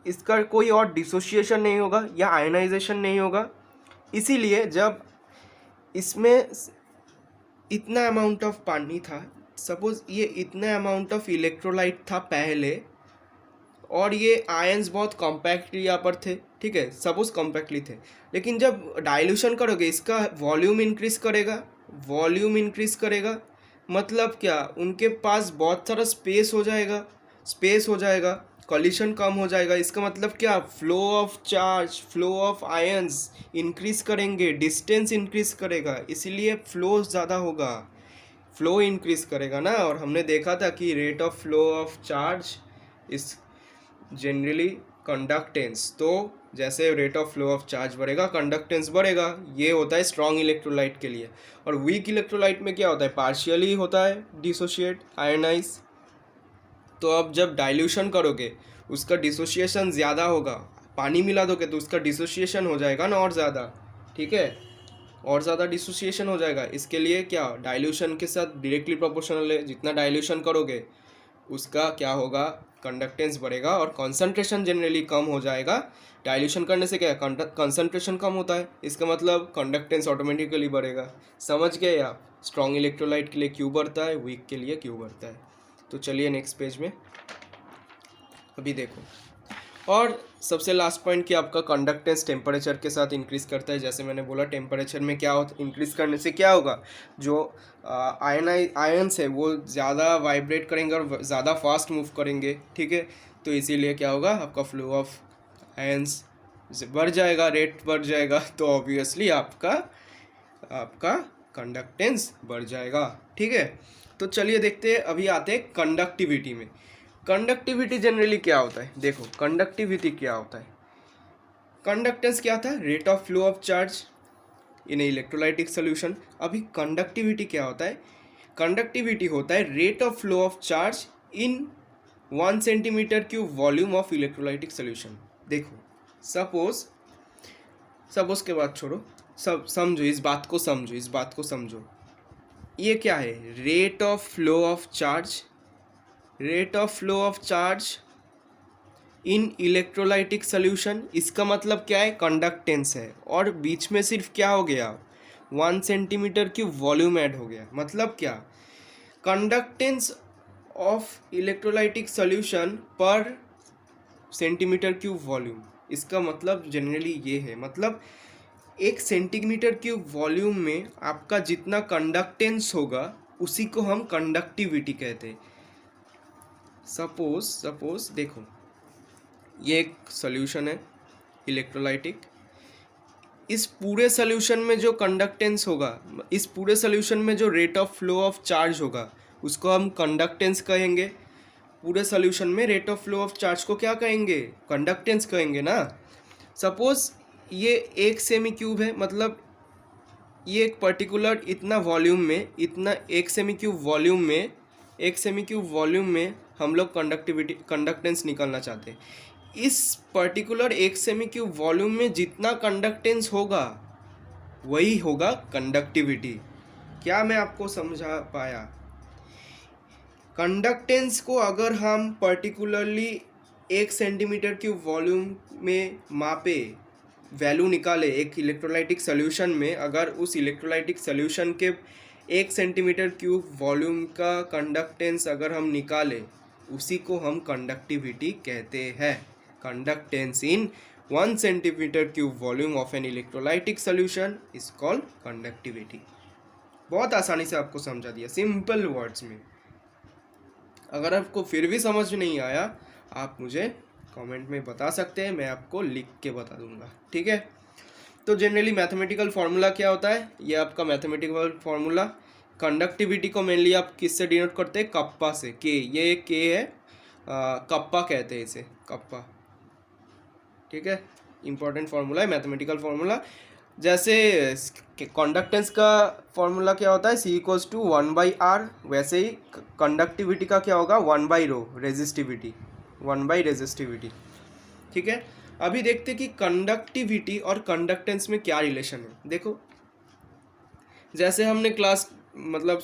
इसका कोई और डिसोसिएशन नहीं होगा या आयोनाइजेशन नहीं होगा। इसीलिए जब इसमें इतना अमाउंट ऑफ पानी था, सपोज ये इतना अमाउंट ऑफ इलेक्ट्रोलाइट था पहले, और ये आयंस बहुत कॉम्पैक्टली यहाँ पर थे, ठीक है, सपोज कॉम्पैक्टली थे। लेकिन जब डाइल्यूशन करोगे इसका वॉल्यूम इंक्रीज करेगा, वॉल्यूम इंक्रीज करेगा मतलब क्या, उनके पास बहुत सारा स्पेस हो जाएगा, कॉलिशन कम हो जाएगा। इसका मतलब क्या, flow of charge, flow of ions increase करेंगे, डिस्टेंस इंक्रीज करेगा, इसीलिए फ्लो ज़्यादा होगा, फ्लो इंक्रीज करेगा ना। और हमने देखा था कि rate of flow of charge इस जनरली कंडक्टेंस, तो जैसे rate of flow of charge बढ़ेगा कंडक्टेंस बढ़ेगा। ये होता है स्ट्रॉन्ग इलेक्ट्रोलाइट के लिए। और वीक इलेक्ट्रोलाइट में क्या होता है, पार्शियली होता है डिसोशिएट, आयोनाइज। तो अब जब डाइल्यूशन करोगे उसका डिसोशिएशन ज़्यादा होगा, पानी मिला दोगे तो उसका डिसोशिएशन हो जाएगा ना और ज़्यादा, ठीक है, और ज़्यादा डिसोसिएशन हो जाएगा। इसके लिए क्या, डाइल्यूशन के साथ डायरेक्टली प्रोपोर्शनल है, जितना डाइल्यूशन करोगे उसका क्या होगा, कंडक्टेंस बढ़ेगा और कंसंट्रेशन जनरली कम हो जाएगा। डाइल्यूशन करने से क्या, कंसंट्रेशन कम होता है, इसका मतलब कंडक्टेंस ऑटोमेटिकली बढ़ेगा। समझ गए आप, स्ट्रॉन्ग इलेक्ट्रोलाइट के लिए क्यों बढ़ता है, वीक के लिए क्यों बढ़ता है। तो चलिए नेक्स्ट पेज में अभी देखो। और सबसे लास्ट पॉइंट कि आपका कंडक्टेंस टेम्परेचर के साथ इंक्रीज़ करता है। जैसे मैंने बोला, टेम्परेचर में क्या होता, इंक्रीज़ करने से क्या होगा, जो आयंस है वो ज़्यादा वाइब्रेट करेंगे और ज़्यादा फास्ट मूव करेंगे, ठीक है। तो इसीलिए क्या होगा, आपका फ्लो ऑफ आयंस बढ़ जाएगा, रेट बढ़ जाएगा, तो ऑब्वियसली आपका कंडक्टेंस बढ़ जाएगा, ठीक है। तो चलिए देखते हैं, अभी आते हैं कंडक्टिविटी में। कंडक्टिविटी जनरली क्या होता है, देखो कंडक्टिविटी क्या होता है, कंडक्टेंस क्या था, rate of flow of charge in electrolytic solution. अभी कंडक्टिविटी क्या होता है, कंडक्टिविटी होता है rate of flow of charge in 1 centimetre cube volume of electrolytic solution. देखो सपोज के बाद छोड़ो, सब समझो, इस बात को समझो। ये क्या है, rate of flow of charge, rate of flow of charge in electrolytic solution. इसका मतलब क्या है, कंडक्टेंस है, और बीच में सिर्फ क्या हो गया, 1 सेंटीमीटर क्यूब वॉल्यूम ऐड हो गया। मतलब क्या, कंडक्टेंस ऑफ इलेक्ट्रोलाइटिक सोल्यूशन पर सेंटीमीटर क्यूब वॉल्यूम। इसका मतलब जनरली ये है, मतलब 1 सेंटीमीटर क्यूब वॉल्यूम में आपका जितना कंडक्टेंस होगा उसी को हम कंडक्टिविटी कहते हैं। सपोज देखो, ये एक सॉल्यूशन है इलेक्ट्रोलाइटिक, इस पूरे सॉल्यूशन में जो कंडक्टेंस होगा, इस पूरे सॉल्यूशन में जो rate of flow of charge होगा उसको हम कंडक्टेंस कहेंगे। पूरे सॉल्यूशन में rate of flow of charge को क्या कहेंगे, कंडक्टेंस कहेंगे ना। सपोज ये एक सेमी क्यूब है, मतलब ये एक पर्टिकुलर इतना वॉल्यूम में, इतना एक सेमी क्यूब वॉल्यूम में हम लोग कंडक्टेंस निकालना चाहते हैं। इस पर्टिकुलर एक सेमी क्यूब वॉल्यूम में जितना कंडक्टेंस होगा वही होगा कंडक्टिविटी। क्या मैं आपको समझा पाया, कंडक्टेंस को अगर हम पर्टिकुलरली 1 सेंटीमीटर क्यूब वॉल्यूम में मापे, वैल्यू निकाले एक इलेक्ट्रोलाइटिक सोल्यूशन में, अगर उस इलेक्ट्रोलाइटिक सोल्यूशन के 1 सेंटीमीटर क्यूब वॉल्यूम का कंडक्टेंस अगर हम निकाले, उसी को हम कंडक्टिविटी कहते हैं। Conductance in 1 centimetre cube volume of an electrolytic solution is called conductivity. बहुत आसानी से आपको समझा दिया सिंपल वर्ड्स में। अगर आपको फिर भी समझ नहीं आया आप मुझे कमेंट में बता सकते हैं, मैं आपको लिख के बता दूंगा, ठीक है। तो जनरली मैथमेटिकल फार्मूला क्या होता है, ये आपका मैथमेटिकल फार्मूला। कंडक्टिविटी को मेनली आप किससे डिनोट करते हैं, कप्पा से, के, ये के है, कप्पा कहते हैं इसे, कप्पा, ठीक है। इंपॉर्टेंट फार्मूला है, मैथमेटिकल फार्मूला। जैसे कंडक्टेंस का फॉर्मूला क्या होता है, C = 1/r, वैसे ही कंडक्टिविटी का क्या होगा, 1/ρ, रेजिस्टिविटी, 1/रेजिस्टिविटी, ठीक है। अभी देखते कि कंडक्टिविटी और कंडक्टेंस में क्या रिलेशन है। देखो जैसे हमने क्लास मतलब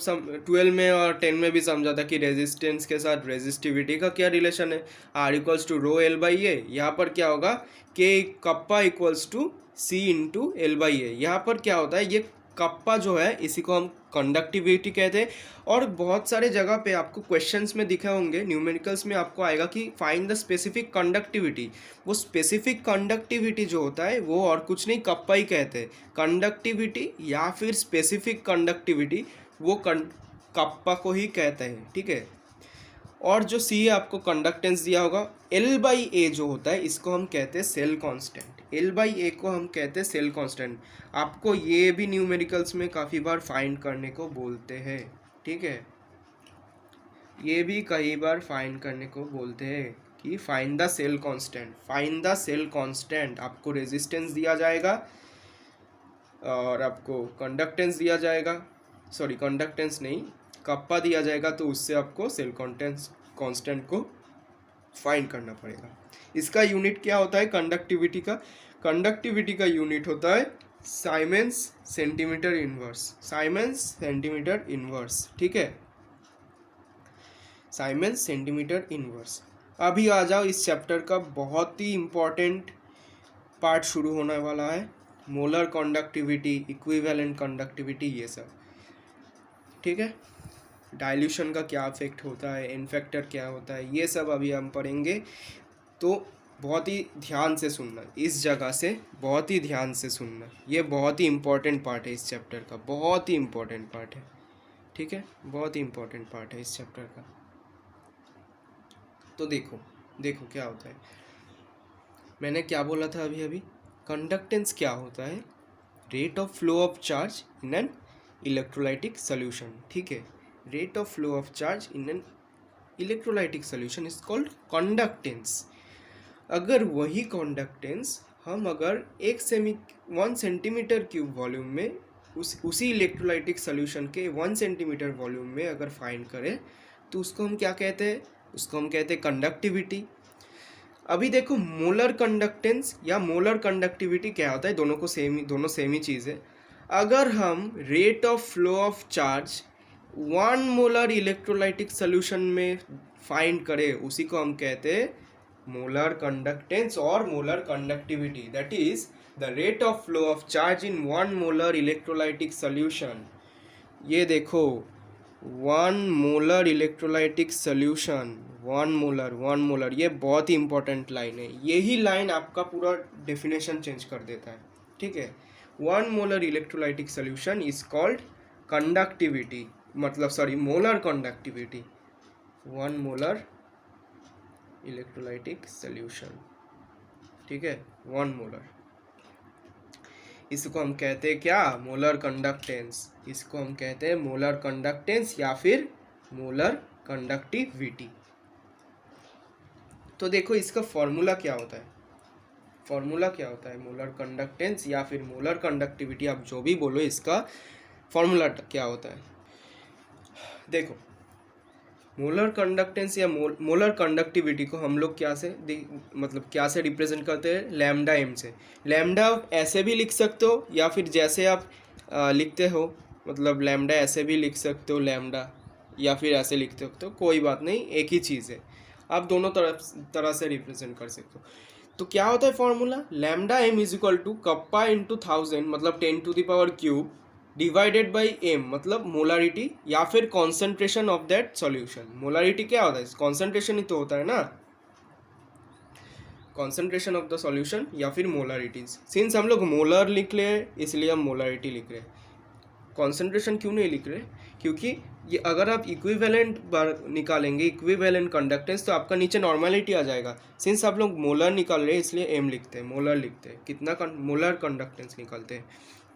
12 में और 10 में भी समझा था कि रेजिस्टेंस के साथ रेजिस्टिविटी का क्या रिलेशन है, R = ρl/a। यहाँ पर क्या होगा, K कप्पा = C × l/a। यहाँ पर क्या होता है, ये कप्पा जो है इसी को हम कंडक्टिविटी कहते हैं। और बहुत सारे जगह पे आपको क्वेश्चंस में दिखे होंगे, न्यूमेरिकल्स में आपको आएगा कि फाइंड द स्पेसिफिक कंडक्टिविटी। वो स्पेसिफिक कंडक्टिविटी जो होता है वो और कुछ नहीं, कप्पा ही कहते हैं। कंडक्टिविटी या फिर स्पेसिफिक कंडक्टिविटी वो कप्पा को ही कहते हैं, ठीक है। और जो सी है आपको कंडक्टेंस दिया होगा, L/a जो होता है इसको हम कहते हैं सेल कांस्टेंट। L/a को हम कहते हैं सेल कांस्टेंट। आपको ये भी न्यूमेरिकल्स में काफ़ी बार फाइंड करने को बोलते हैं, ठीक है। ये भी कई बार फाइंड करने को बोलते हैं कि find the cell constant, find the cell constant. आपको रेजिस्टेंस दिया जाएगा और आपको कंडक्टेंस दिया जाएगा, सॉरी कंडक्टेंस नहीं, कप्पा दिया जाएगा, तो उससे आपको सेल कांस्टेंट को फाइंड करना पड़ेगा। इसका यूनिट क्या होता है कंडक्टिविटी का, कंडक्टिविटी का यूनिट होता है साइमेंस सेंटीमीटर इनवर्स, साइमेंस सेंटीमीटर इनवर्स, ठीक है, साइमेंस सेंटीमीटर इनवर्स। अभी आ जाओ इस चैप्टर का बहुत ही इम्पॉर्टेंट पार्ट शुरू होने वाला है, मोलर कंडक्टिविटी, इक्विवेलेंट कंडक्टिविटी, ये सब, ठीक है। डाइल्यूशन का क्या इफेक्ट होता है, इन्फेक्टर क्या होता है, ये सब अभी हम पढ़ेंगे। तो बहुत ही ध्यान से सुनना, इस जगह से बहुत ही ध्यान से सुनना, ये बहुत ही इम्पोर्टेंट पार्ट है इस चैप्टर का, बहुत ही इम्पोर्टेंट पार्ट है, ठीक है, बहुत ही इम्पोर्टेंट पार्ट है इस चैप्टर का। तो देखो देखो क्या होता है, मैंने क्या बोला था अभी अभी, कंडक्टेंस क्या होता है, rate of flow of charge in an electrolytic solution, ठीक है। Rate of flow of charge in an electrolytic solution is called conductance. अगर वही कंडक्टेंस हम अगर 1 सेंटीमीटर क्यूब वॉल्यूम में उसी इलेक्ट्रोलाइटिक सोल्यूशन के 1 सेंटीमीटर वॉल्यूम में अगर फाइंड करें तो उसको हम क्या कहते हैं, उसको हम कहते हैं कंडक्टिविटी। अभी देखो मोलर कंडक्टेंस या मोलर कंडक्टिविटी क्या होता है, दोनों सेम ही चीज़ है। अगर हम rate of flow of charge 1 molar electrolytic solution में फाइंड करें उसी को हम कहते हैं मोलर कंडक्टेंस और molar conductivity. That is the rate of flow of charge in 1 molar electrolytic solution. ये देखो 1 मोलर इलेक्ट्रोलाइटिक सोल्यूशन, 1 मोलर, ये बहुत ही इंपॉर्टेंट लाइन है। यही लाइन आपका पूरा डेफिनेशन चेंज कर देता है, ठीक है। 1 molar electrolytic solution is called conductivity, मतलब sorry molar conductivity, 1 molar electrolytic solution, ठीक है, 1 मोलर। इसको हम कहते हैं क्या, मोलर कंडक्टेंस। इसको हम कहते हैं मोलर कंडक्टेंस या फिर मोलर कंडक्टिविटी। तो देखो इसका फॉर्मूला क्या होता है, फॉर्मूला क्या होता है मोलर कंडक्टेंस या फिर मोलर कंडक्टिविटी, आप जो भी बोलो, इसका फॉर्मूला क्या होता है। देखो मोलर कंडक्टेंस या मोलर कंडक्टिविटी को हम लोग क्या से रिप्रेजेंट करते हैं, लैम्डा एम से। लैम्डा ऐसे भी लिख सकते हो या फिर जैसे आप लिखते हो, मतलब लैम्डा ऐसे भी लिख सकते हो लैम्डा, या फिर ऐसे लिख सकते हो, कोई बात नहीं, एक ही चीज़ है, आप दोनों तरह से रिप्रेजेंट कर सकते हो। तो क्या होता है formula, lambda M is equal to kappa into 1000, मतलब 10⁻³ डिवाइडेड बाई एम, मतलब मोलारिटी या फिर concentration of that solution. Molarity क्या होता है? कॉन्सेंट्रेशन ही तो होता है ना, कॉन्सेंट्रेशन ऑफ द सॉल्यूशन या फिर मोलारिटीज। सिंस हम लोग मोलर लिख रहे हैं इसलिए हम मोलारिटी लिख रहे हैं, कॉन्सेंट्रेशन क्यों नहीं लिख रहे? क्योंकि ये अगर आप इक्विवेलेंट निकालेंगे, इक्विवेलेंट कंडक्टेंस, तो आपका नीचे नॉर्मलिटी आ जाएगा। सिंस आप लोग मोलर निकाल रहे हैं इसलिए एम लिखते हैं, मोलर लिखते हैं, कितना मोलर कंडक्टेंस निकालते हैं।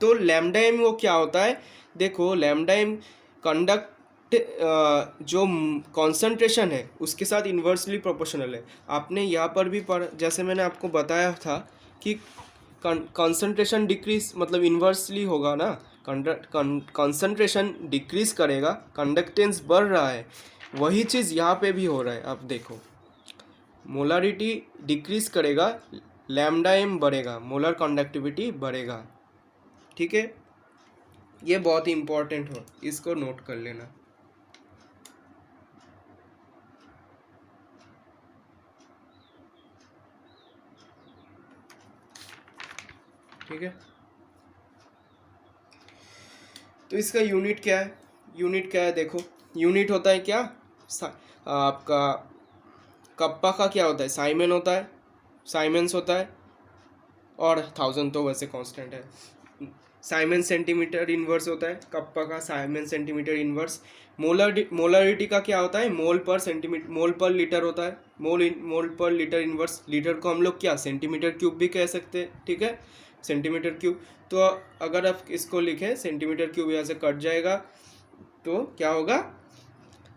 तो लैम्डा एम वो क्या होता है? देखो लैम्डा एम कंडक्ट जो कॉन्सेंट्रेशन है उसके साथ इन्वर्सली प्रोपोर्शनल है। आपने यहाँ पर भी जैसे मैंने आपको बताया था कि कॉन्सेंट्रेशन डिक्रीज मतलब इन्वर्सली होगा ना, कॉन्सेंट्रेशन डिक्रीज करेगा, कंडक्टेंस बढ़ रहा है, वही चीज़ यहाँ पे भी हो रहा है। आप देखो मोलारिटी डिक्रीज करेगा, लैम्डा एम बढ़ेगा, मोलर कंडक्टिविटी बढ़ेगा। ठीक है, ये बहुत ही इंपॉर्टेंट हो, इसको नोट कर लेना। ठीक है, तो इसका यूनिट क्या है? यूनिट क्या है? देखो यूनिट होता है क्या आपका, कप्पा का क्या होता है? साइमन होता है, साइमन्स होता है, और 1000 तो वैसे कांस्टेंट है। साइमन सेंटीमीटर इनवर्स होता है, कप्पा का साइमन सेंटीमीटर इनवर्स। मोलरिटी का क्या होता है? मोल पर सेंटीमीटर, मोल पर लीटर होता है, मोल पर लीटर इनवर्स। लीटर को हम लोग क्या सेंटीमीटर क्यूब भी कह सकते हैं। ठीक है, सेंटीमीटर क्यूब। तो अगर आप इसको लिखें सेंटीमीटर क्यूब, यहाँ से कट जाएगा तो क्या होगा?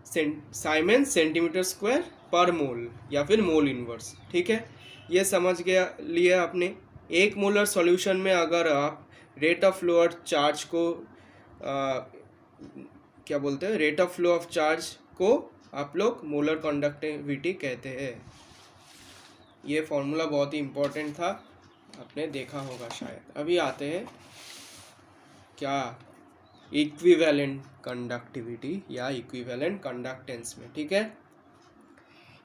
साइमन सेंटीमीटर स्क्वायर पर मोल या फिर मोल इनवर्स। ठीक है, ये समझ गया लिया आपने। एक मोलर सॉल्यूशन में अगर आप rate of flow of charge को क्या बोलते हैं? Rate of flow of charge को आप लोग मोलर कंडक्टिविटी कहते हैं। ये फॉर्मूला बहुत ही इम्पोर्टेंट था, आपने देखा होगा शायद। अभी आते हैं क्या इक्विवेलेंट कंडक्टिविटी या इक्विवेलेंट कंडक्टेंस में। ठीक है,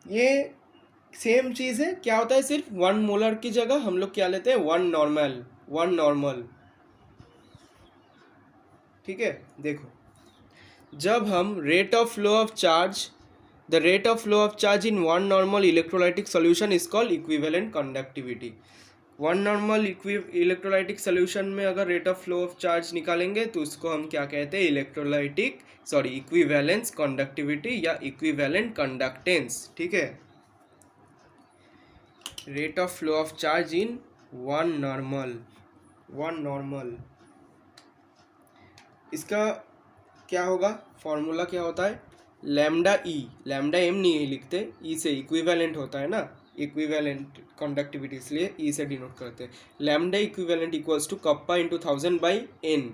ये सेम चीज़ है। क्या होता है? सिर्फ 1 मोलर की जगह हम लोग क्या लेते हैं? 1 नॉर्मल, 1 नॉर्मल। ठीक है, देखो जब हम rate of flow of charge, the rate of flow of charge in 1 normal electrolytic solution is called equivalent conductivity. 1 normal electrolytic solution में अगर rate of flow of charge निकालेंगे तो उसको हम क्या कहते हैं? इक्विवेलेंस कंडक्टिविटी या इक्विवेलेंट कंडक्टेंस। ठीक है, rate of flow of charge in 1 normal, इसका क्या होगा? फॉर्मूला क्या होता है? लैम्डा ई, लैम्डा एम नहीं लिखते, ई से इक्विवेलेंट होता है ना, इक्विवेलेंट कंडक्टिविटी, इसलिए ई से डिनोट करते हैं। Lambda equivalent equals to kappa into 1000 by N.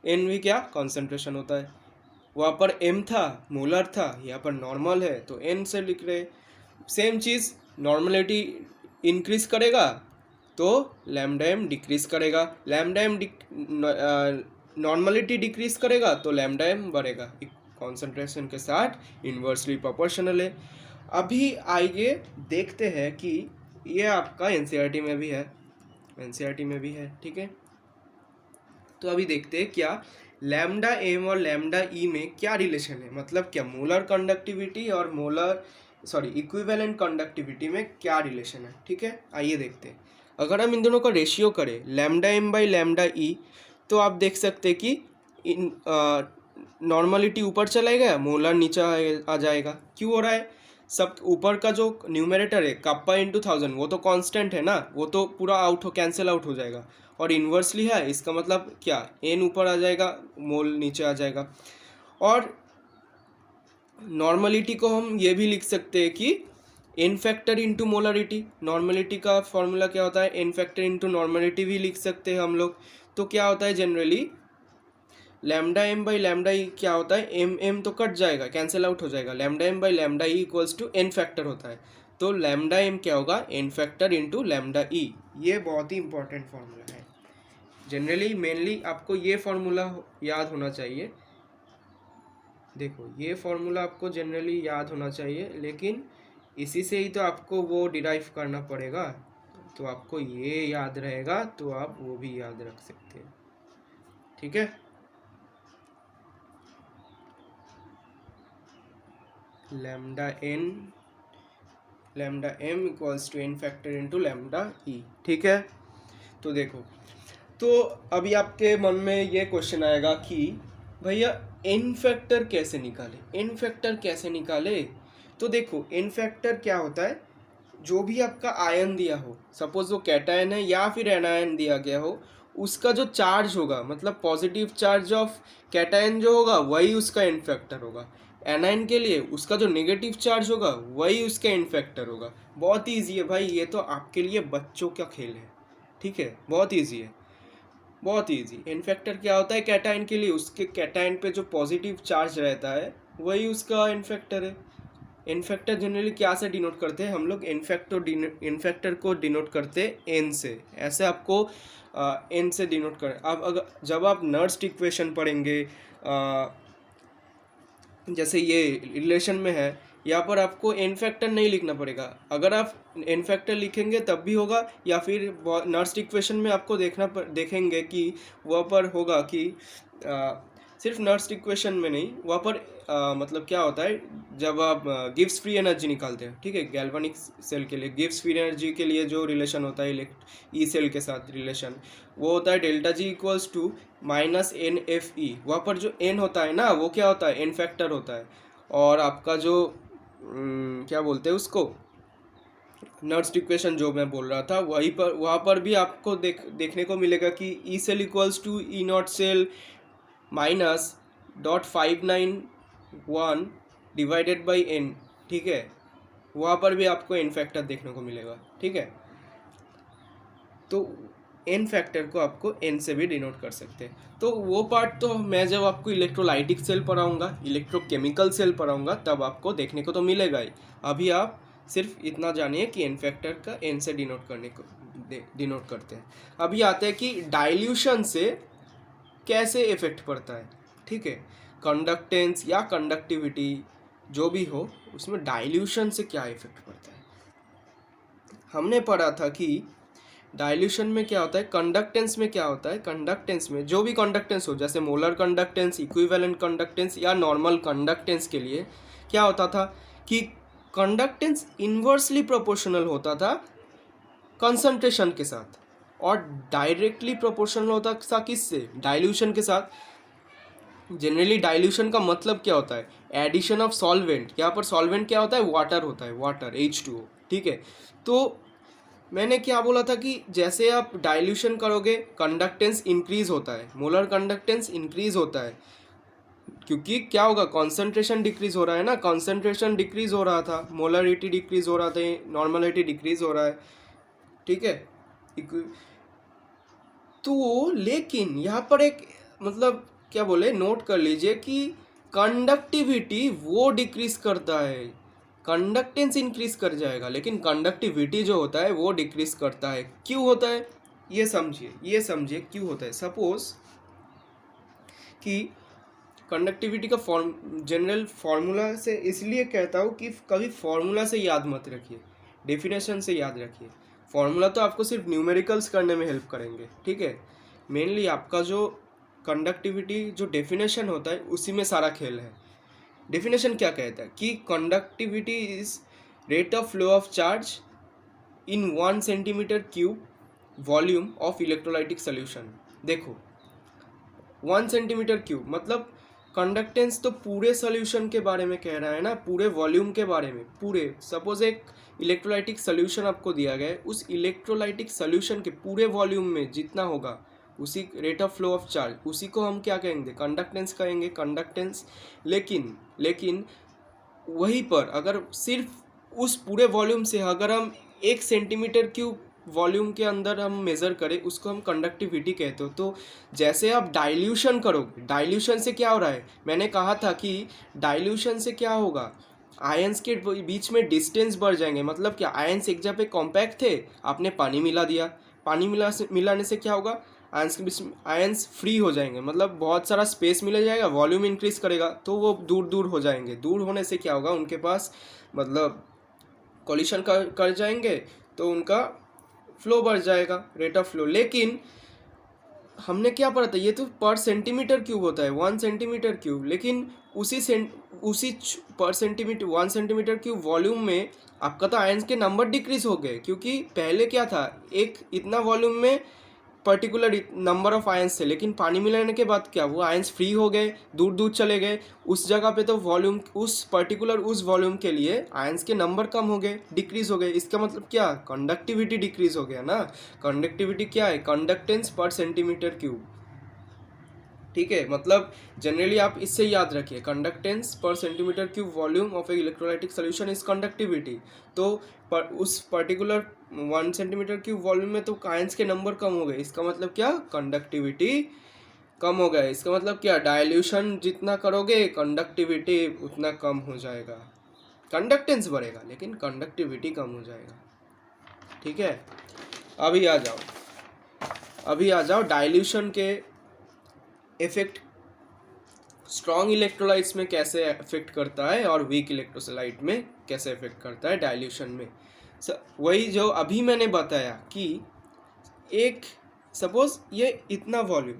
N भी क्या? कॉन्सेंट्रेशन होता है। वहाँ पर एम था, मोलर था, यहाँ पर नॉर्मल है तो एन से लिख रहे। सेम चीज़, नॉर्मलिटी इंक्रीज करेगा तो लैम्डा एम डिक्रीज करेगा, लैम्डा एम नॉर्मलिटी डिक्रीज करेगा तो लैम्डा एम बढ़ेगा, कॉन्सेंट्रेशन के साथ इन्वर्सली प्रोपोर्शनल है। अभी आइए देखते हैं कि ये आपका एनसीईआरटी में भी है, एनसीईआरटी में भी है। ठीक है, तो अभी देखते हैं क्या लैम्डा एम और लैम्डा ई में क्या रिलेशन है, मतलब क्या मोलर कंडक्टिविटी और इक्विवेलेंट कंडक्टिविटी में क्या रिलेशन है। ठीक है, आइए देखते हैं। अगर हम इन दोनों का रेशियो करें लैम्डा एम बाई लैम्डा ई, तो आप देख सकते हैं कि इन नॉर्मलिटी ऊपर चला गया, मोलर नीचे आ जाएगा। क्यों हो रहा है? सब ऊपर का जो न्यूमरेटर है कप्पा इंटू 1000 वो तो कांस्टेंट है ना, वो तो पूरा कैंसिल आउट हो जाएगा। और इन्वर्सली है, इसका मतलब क्या? एन ऊपर आ जाएगा, मोल नीचे आ जाएगा। और नॉर्मलिटी को हम ये भी लिख सकते हैं कि N factor into molarity. Normality का फॉर्मूला क्या होता है? एन फैक्टर इंटू नॉर्मलिटी भी लिख सकते हैं हम लोग। तो क्या होता है generally lambda M by lambda ई क्या होता है? एम एम तो कट जाएगा, कैंसिल आउट हो जाएगा, lambda M by lambda e equals to n factor होता है। तो लैम्डा एम क्या होगा? N factor into lambda e. ये बहुत ही इंपॉर्टेंट फॉर्मूला है। जनरली मेनली आपको ये फॉर्मूला याद होना चाहिए। देखो ये फॉर्मूला आपको जनरली याद होना चाहिए, लेकिन इसी से ही तो आपको वो डिराइव करना पड़ेगा। तो आपको ये याद रहेगा तो आप वो भी याद रख सकते हैं। ठीक है, lambda m equals to n factor into lambda e, ठीक है। तो देखो, तो अभी आपके मन में ये क्वेश्चन आएगा कि भैया एन फैक्टर कैसे निकाले। तो देखो, एन फैक्टर क्या होता है, जो भी आपका आयन दिया हो, सपोज वो कैटायन है या फिर एनायन दिया गया हो, उसका जो चार्ज होगा, मतलब पॉजिटिव चार्ज ऑफ कैटायन जो होगा वही उसका एन फैक्टर होगा। एनायन के लिए उसका जो नेगेटिव चार्ज होगा वही उसका एन फैक्टर होगा। बहुत ईजी है भाई, ये तो आपके लिए बच्चों का खेल है, ठीक है, बहुत ईजी है, बहुत ईजी। एन फैक्टर क्या होता है कैटायन के लिए, उसके कैटायन पे जो पॉजिटिव चार्ज रहता है वही उसका एन फैक्टर है। एन फैक्टर जनरली क्या से डिनोट करते हैं हम लोग, एन फैक्टर को डिनोट करते हैं एन से, ऐसे आपको एन से डिनोट करें। अब अगर जब आप नर्स्ट इक्वेशन पढ़ेंगे, जैसे ये रिलेशन में है, यहाँ पर आपको एन फैक्टर नहीं लिखना पड़ेगा। अगर आप एन फैक्टर लिखेंगे तब भी होगा, या फिर नर्स्ट इक्वेशन में आपको देखेंगे कि वहाँ पर होगा कि सिर्फ नर्स्ट इक्वेशन में नहीं, वहाँ पर मतलब क्या होता है, जब आप गिव्स फ्री एनर्जी निकालते हैं, ठीक है, गैल्वेनिक सेल के लिए गिव्स फ्री एनर्जी के लिए जो रिलेशन होता है ई सेल के साथ रिलेशन, वो होता है delta G equals to minus N F E. वहाँ पर जो एन होता है ना, वो क्या होता है, एन फैक्टर होता है। और आपका जो क्या बोलते हैं उसको, नर्स्ट इक्वेशन जो मैं बोल रहा था, वहीं पर वहाँ पर भी आपको देखने को मिलेगा कि E cell equals to E nought cell minus .591 divided by N, ठीक है, वहाँ पर भी आपको एन फैक्टर देखने को मिलेगा, ठीक है। तो एन फैक्टर को आपको एन से भी डिनोट कर सकते हैं। तो वो पार्ट तो मैं जब आपको इलेक्ट्रोलाइटिक सेल पढ़ाऊँगा, इलेक्ट्रोकेमिकल सेल पढ़ाऊँगा, तब आपको देखने को तो मिलेगा ही। अभी आप सिर्फ इतना जानिए कि एन फैक्टर का एन से डिनोट करते हैं। अभी आते हैं कि डाइल्यूशन से कैसे इफेक्ट पड़ता है, ठीक है, कंडक्टेंस या कंडक्टिविटी जो भी हो, उसमें डाइल्यूशन से क्या इफेक्ट पड़ता है। हमने पढ़ा था कि डाइल्यूशन में क्या होता है, कंडक्टेंस में क्या होता है, कंडक्टेंस में जो भी कंडक्टेंस हो, जैसे मोलर कंडक्टेंस, इक्विवेलेंट कंडक्टेंस या नॉर्मल कंडक्टेंस के लिए क्या होता था कि कंडक्टेंस इन्वर्सली प्रोपोर्शनल होता था कंसंट्रेशन के साथ, और डायरेक्टली प्रोपोर्शनल होता था किससे, डाइल्यूशन के साथ। जनरली डाइल्यूशन का मतलब क्या होता है, एडिशन ऑफ सॉल्वेंट। यहाँ पर सॉल्वेंट क्या होता है, वाटर होता है, वाटर H2O, ठीक है। तो मैंने क्या बोला था कि जैसे आप डाइल्यूशन करोगे कंडक्टेंस इंक्रीज होता है, मोलर कंडक्टेंस इंक्रीज होता है, क्योंकि क्या होगा, कॉन्सेंट्रेशन डिक्रीज हो रहा है ना, कॉन्सेंट्रेशन डिक्रीज हो रहा था, मोलरिटी डिक्रीज हो रहा था, नॉर्मलिटी डिक्रीज हो रहा है, ठीक है। तो लेकिन यहाँ पर एक मतलब क्या बोले, नोट कर लीजिए कि कंडक्टिविटी वो डिक्रीज करता है, कंडक्टेंस इंक्रीज कर जाएगा, लेकिन कंडक्टिविटी जो होता है वो डिक्रीज करता है। क्यों होता है, ये समझिए क्यों होता है। सपोज कि कंडक्टिविटी का जनरल फॉर्मूला से इसलिए कहता हूँ कि कभी फॉर्मूला से याद मत रखिए, डेफिनेशन से याद रखिए। फॉर्मूला तो आपको सिर्फ न्यूमेरिकल्स करने में हेल्प करेंगे, ठीक है। मेनली आपका जो कंडक्टिविटी जो डेफिनेशन होता है उसी में सारा खेल है। डेफिनेशन क्या कहता है कि conductivity is rate of flow of charge in 1 centimetre cube volume of electrolytic solution. देखो 1 सेंटीमीटर क्यूब मतलब कंडक्टेंस तो पूरे सोल्यूशन के बारे में कह रहा है ना, पूरे वॉल्यूम के बारे में, पूरे। सपोज एक इलेक्ट्रोलाइटिक सोल्यूशन आपको दिया गया है, उस इलेक्ट्रोलाइटिक सोल्यूशन के पूरे वॉल्यूम में जितना होगा उसी rate of flow of charge, उसी को हम क्या कहेंगे, कंडक्टेंस कहेंगे, कंडक्टेंस। लेकिन वहीं पर अगर सिर्फ उस पूरे वॉल्यूम से अगर हम 1 सेंटीमीटर क्यूब वॉल्यूम के अंदर हम मेज़र करें, उसको हम कंडक्टिविटी कहते हो। तो जैसे आप डाइल्यूशन करोगे, डाइल्यूशन से क्या हो रहा है, मैंने कहा था कि डाइल्यूशन से क्या होगा, आयंस के बीच में डिस्टेंस बढ़ जाएंगे। मतलब क्या, आयंस एक जगह पे कॉम्पैक्ट थे, आपने पानी मिला दिया, पानी मिलाने से क्या होगा, आयंस के बीच में आयंस फ्री हो जाएंगे, मतलब बहुत सारा स्पेस मिल जाएगा, वॉल्यूम इंक्रीज करेगा, तो वो दूर दूर हो जाएंगे। दूर होने से क्या होगा, उनके पास मतलब कोलिशन कर जाएंगे, तो उनका फ्लो बढ़ जाएगा, रेट ऑफ फ्लो। लेकिन हमने क्या पढ़ा था, ये तो पर सेंटीमीटर क्यूब होता है, 1 सेंटीमीटर क्यूब, लेकिन उसी पर सेंटीमीटर 1 सेंटीमीटर क्यूब वॉल्यूम में आपका तो आयंस के नंबर डिक्रीज हो गए, क्योंकि पहले क्या था, एक इतना वॉल्यूम में पर्टिकुलर नंबर ऑफ आयंस थे, लेकिन पानी मिलाने के बाद क्या, वो आयंस फ्री हो गए, दूर दूर चले गए, उस जगह पे तो वॉल्यूम उस वॉल्यूम के लिए आयंस के नंबर कम हो गए, डिक्रीज हो गए। इसका मतलब क्या, कंडक्टिविटी डिक्रीज हो गया ना। कंडक्टिविटी क्या है, कंडक्टेंस पर सेंटीमीटर क्यूब। ठीक है, मतलब जनरली आप इससे याद रखिए, कंडक्टेंस पर centimetre cube volume of A electrolytic solution is conductivity. तो उस पर्टिकुलर 1 सेंटीमीटर क्यूब वॉल्यूम में तो आयंस के नंबर कम हो गए, इसका मतलब क्या, कंडक्टिविटी कम हो गया। इसका मतलब क्या, डाइल्यूशन जितना करोगे कंडक्टिविटी उतना कम हो जाएगा, कंडक्टेंस बढ़ेगा लेकिन कंडक्टिविटी कम हो जाएगा। ठीक है, अभी आ जाओ डाइल्यूशन के इफेक्ट स्ट्रॉन्ग इलेक्ट्रोलाइट्स में कैसे इफेक्ट करता है और वीक इलेक्ट्रोलाइट में कैसे इफेक्ट करता है डाइल्यूशन में। वही जो अभी मैंने बताया कि एक सपोज ये इतना वॉल्यूम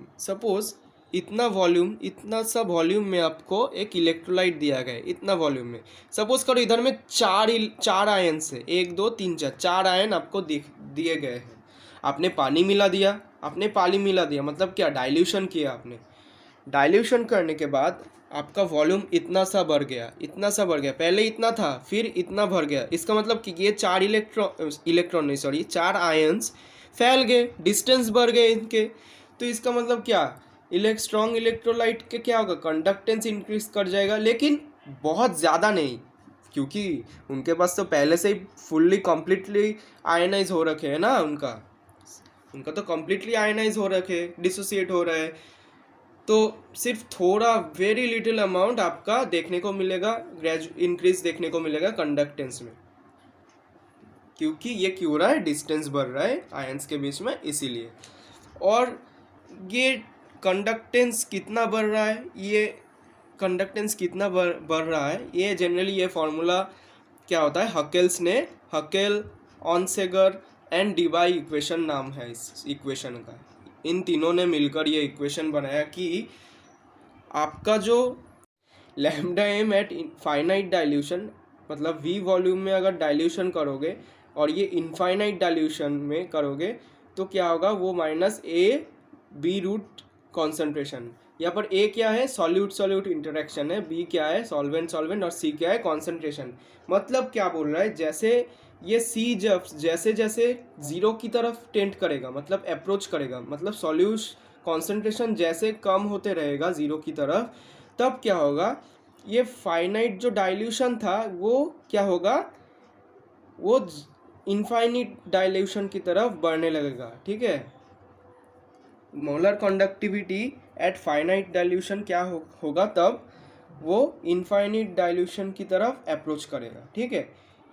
इतना सा वॉल्यूम में आपको एक इलेक्ट्रोलाइट दिया गया है, इतना वॉल्यूम में। सपोज करो इधर में चार आयन से 1 2 3 4 आयन आपको दिए गए हैं। आपने पानी मिला दिया, मतलब क्या, डाइल्यूशन किया आपने। डाइल्यूशन करने के बाद आपका वॉल्यूम इतना सा बढ़ गया, पहले इतना था फिर इतना भर गया। इसका मतलब कि ये 4 आयंस फैल गए, डिस्टेंस बढ़ गए इनके। तो इसका मतलब क्या, स्ट्रॉन्ग इलेक्ट्रोलाइट के क्या होगा, कंडक्टेंस इंक्रीज कर जाएगा, लेकिन बहुत ज़्यादा नहीं, क्योंकि उनके पास तो पहले से ही फुल्ली कम्प्लीटली आयनाइज हो रखे हैं ना, उनका तो कम्प्लीटली आयनाइज हो रखे, डिसोसिएट हो रहा है। तो सिर्फ थोड़ा वेरी लिटिल अमाउंट आपका देखने को मिलेगा, इंक्रीज देखने को मिलेगा कंडक्टेंस में, क्योंकि ये क्यों हो रहा है, डिस्टेंस बढ़ रहा है आयंस के बीच में, इसीलिए। और ये कंडक्टेंस कितना बढ़ रहा है, ये जनरली ये फॉर्मूला क्या होता है, हकेल ऑनसेगर एंड डिबाई इक्वेशन नाम है इस इक्वेशन का। इन तीनों ने मिलकर ये इक्वेशन बनाया कि आपका जो lambda M at finite dilution, मतलब वी वॉल्यूम में अगर डाइल्यूशन करोगे और ये इनफाइनाइट डाइल्यूशन में करोगे तो क्या होगा, वो minus A B root concentration. यहाँ पर ए क्या है, सॉल्यूट इंटरेक्शन है, बी क्या है, सॉल्वेंट और सी क्या है, कॉन्सेंट्रेशन। मतलब क्या बोल रहा है, जैसे ये सी जैसे जैसे जीरो की तरफ टेंड करेगा, मतलब अप्रोच करेगा, मतलब सॉल्यूशन कॉन्सेंट्रेशन जैसे कम होते रहेगा जीरो की तरफ, तब क्या होगा, ये फाइनाइट जो डाइल्यूशन था वो क्या होगा, वो इनफाइनाइट डाइल्यूशन की तरफ बढ़ने लगेगा। ठीक है, molar conductivity at finite dilution क्या होगा, तब वो इनफाइनाइट डाइल्यूशन की तरफ अप्रोच करेगा। ठीक है,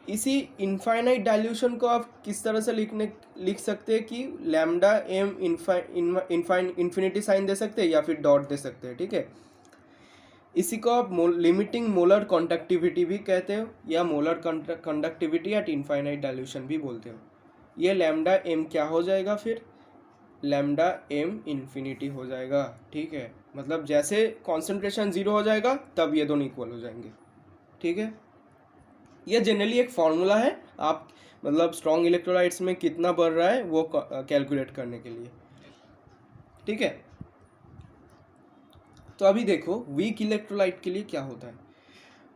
इसी इनफाइनाइट डाइल्यूशन को आप किस तरह से लिख सकते हैं कि लैम्डा एम इन्फिनिटी साइन दे सकते हैं या फिर डॉट दे सकते हैं। ठीक है, इसी को आप लिमिटिंग मोलर कंडक्टिविटी भी कहते हो या molar conductivity at infinite dilution भी बोलते हो। ये लैम्डा एम क्या हो जाएगा, फिर लैम्डा एम इन्फिनिटी हो जाएगा। ठीक है, मतलब जैसे कॉन्सेंट्रेशन जीरो हो जाएगा तब ये दोनों इक्वल हो जाएंगे। ठीक है, यह जनरली एक फॉर्मूला है, आप मतलब स्ट्रॉन्ग इलेक्ट्रोलाइट्स में कितना बढ़ रहा है वो कैलकुलेट करने के लिए। ठीक है, तो अभी देखो वीक इलेक्ट्रोलाइट के लिए क्या होता है।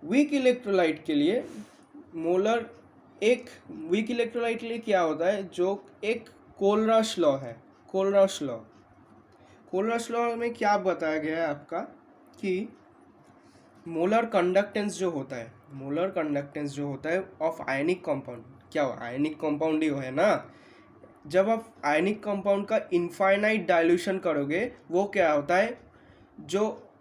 वीक इलेक्ट्रोलाइट के लिए क्या होता है, जो एक कोलराश लॉ है। कोलराश लॉ में क्या बताया गया है आपका कि मोलर कंडक्टेंस जो होता है ऑफ आयनिक कंपाउंड, क्या हो, आयनिक कंपाउंड ही है ना। जब आप आयनिक कंपाउंड का इनफाइनाइट डाइल्यूशन करोगे, वो क्या होता है, जो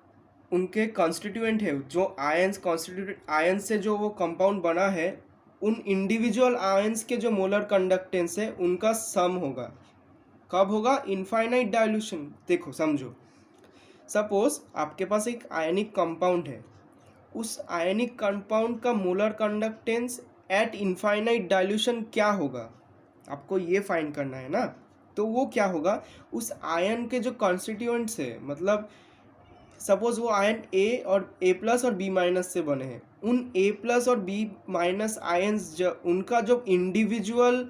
उनके कॉन्स्टिट्यूएंट है, जो आयंस से जो वो कंपाउंड बना है, उन इंडिविजुअल आयंस के जो मोलर कंडक्टेंस है उनका सम होगा। कब होगा, इनफाइनाइट डाइल्यूशन। देखो समझो, सपोज आपके पास एक आयनिक कंपाउंड है, उस आयनिक कंपाउंड का molar conductance at infinite dilution क्या होगा, आपको ये फाइंड करना है ना। तो वो क्या होगा, उस आयन के जो कॉन्स्टिट्यूएंट्स है, मतलब सपोज वो आयन ए और ए प्लस और बी माइनस से बने हैं, उन ए प्लस और बी माइनस आयन्स उनका जो इंडिविजुअल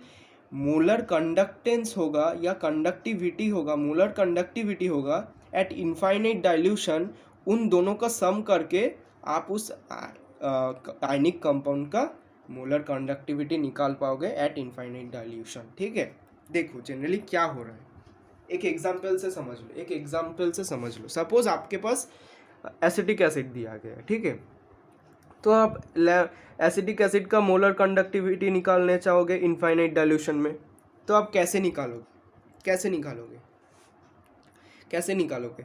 मोलर कंडक्टेंस होगा या कंडक्टिविटी होगा, मोलर कंडक्टिविटी होगा एट इनफाइनाइट डाइल्यूशन, उन दोनों का सम करके आप उस आयनिक कंपाउंड का मोलर कंडक्टिविटी निकाल पाओगे एट इनफाइनाइट डाइल्यूशन। ठीक है, देखो जनरली क्या हो रहा है, एक एग्जाम्पल से समझ लो, एक एग्जाम्पल से समझ लो। सपोज आपके पास एसिटिक एसिड दिया गया है, ठीक है, तो आप एसिटिक एसिड का मोलर कंडक्टिविटी निकालने चाहोगे इनफाइनाइट डाइल्यूशन में, तो आप कैसे निकालोगे, कैसे निकालोगे, कैसे निकालोगे?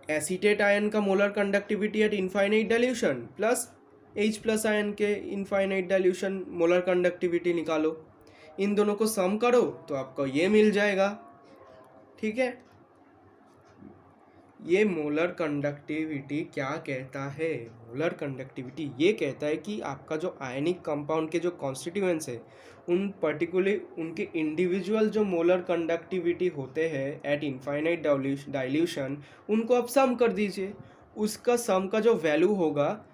एसीटेट आयन का molar conductivity at infinite dilution plus H plus ion के इनफाइनाइट डाइल्यूशन मोलर कंडक्टिविटी निकालो, इन दोनों को सम करो तो आपको ये मिल जाएगा। ठीक है, ये मोलर कंडक्टिविटी क्या कहता है? मोलर कंडक्टिविटी ये कहता है कि आपका जो आयनिक कंपाउंड के जो कॉन्स्टिट्यूएंट्स है, उन पर्टिकुलर उनके इंडिविजुअल जो मोलर कंडक्टिविटी होते हैं एट इनफाइनाइट डाइल्यूशन, उनको आप सम कर दीजिए। उसका सम का जो वैल्यू होगा,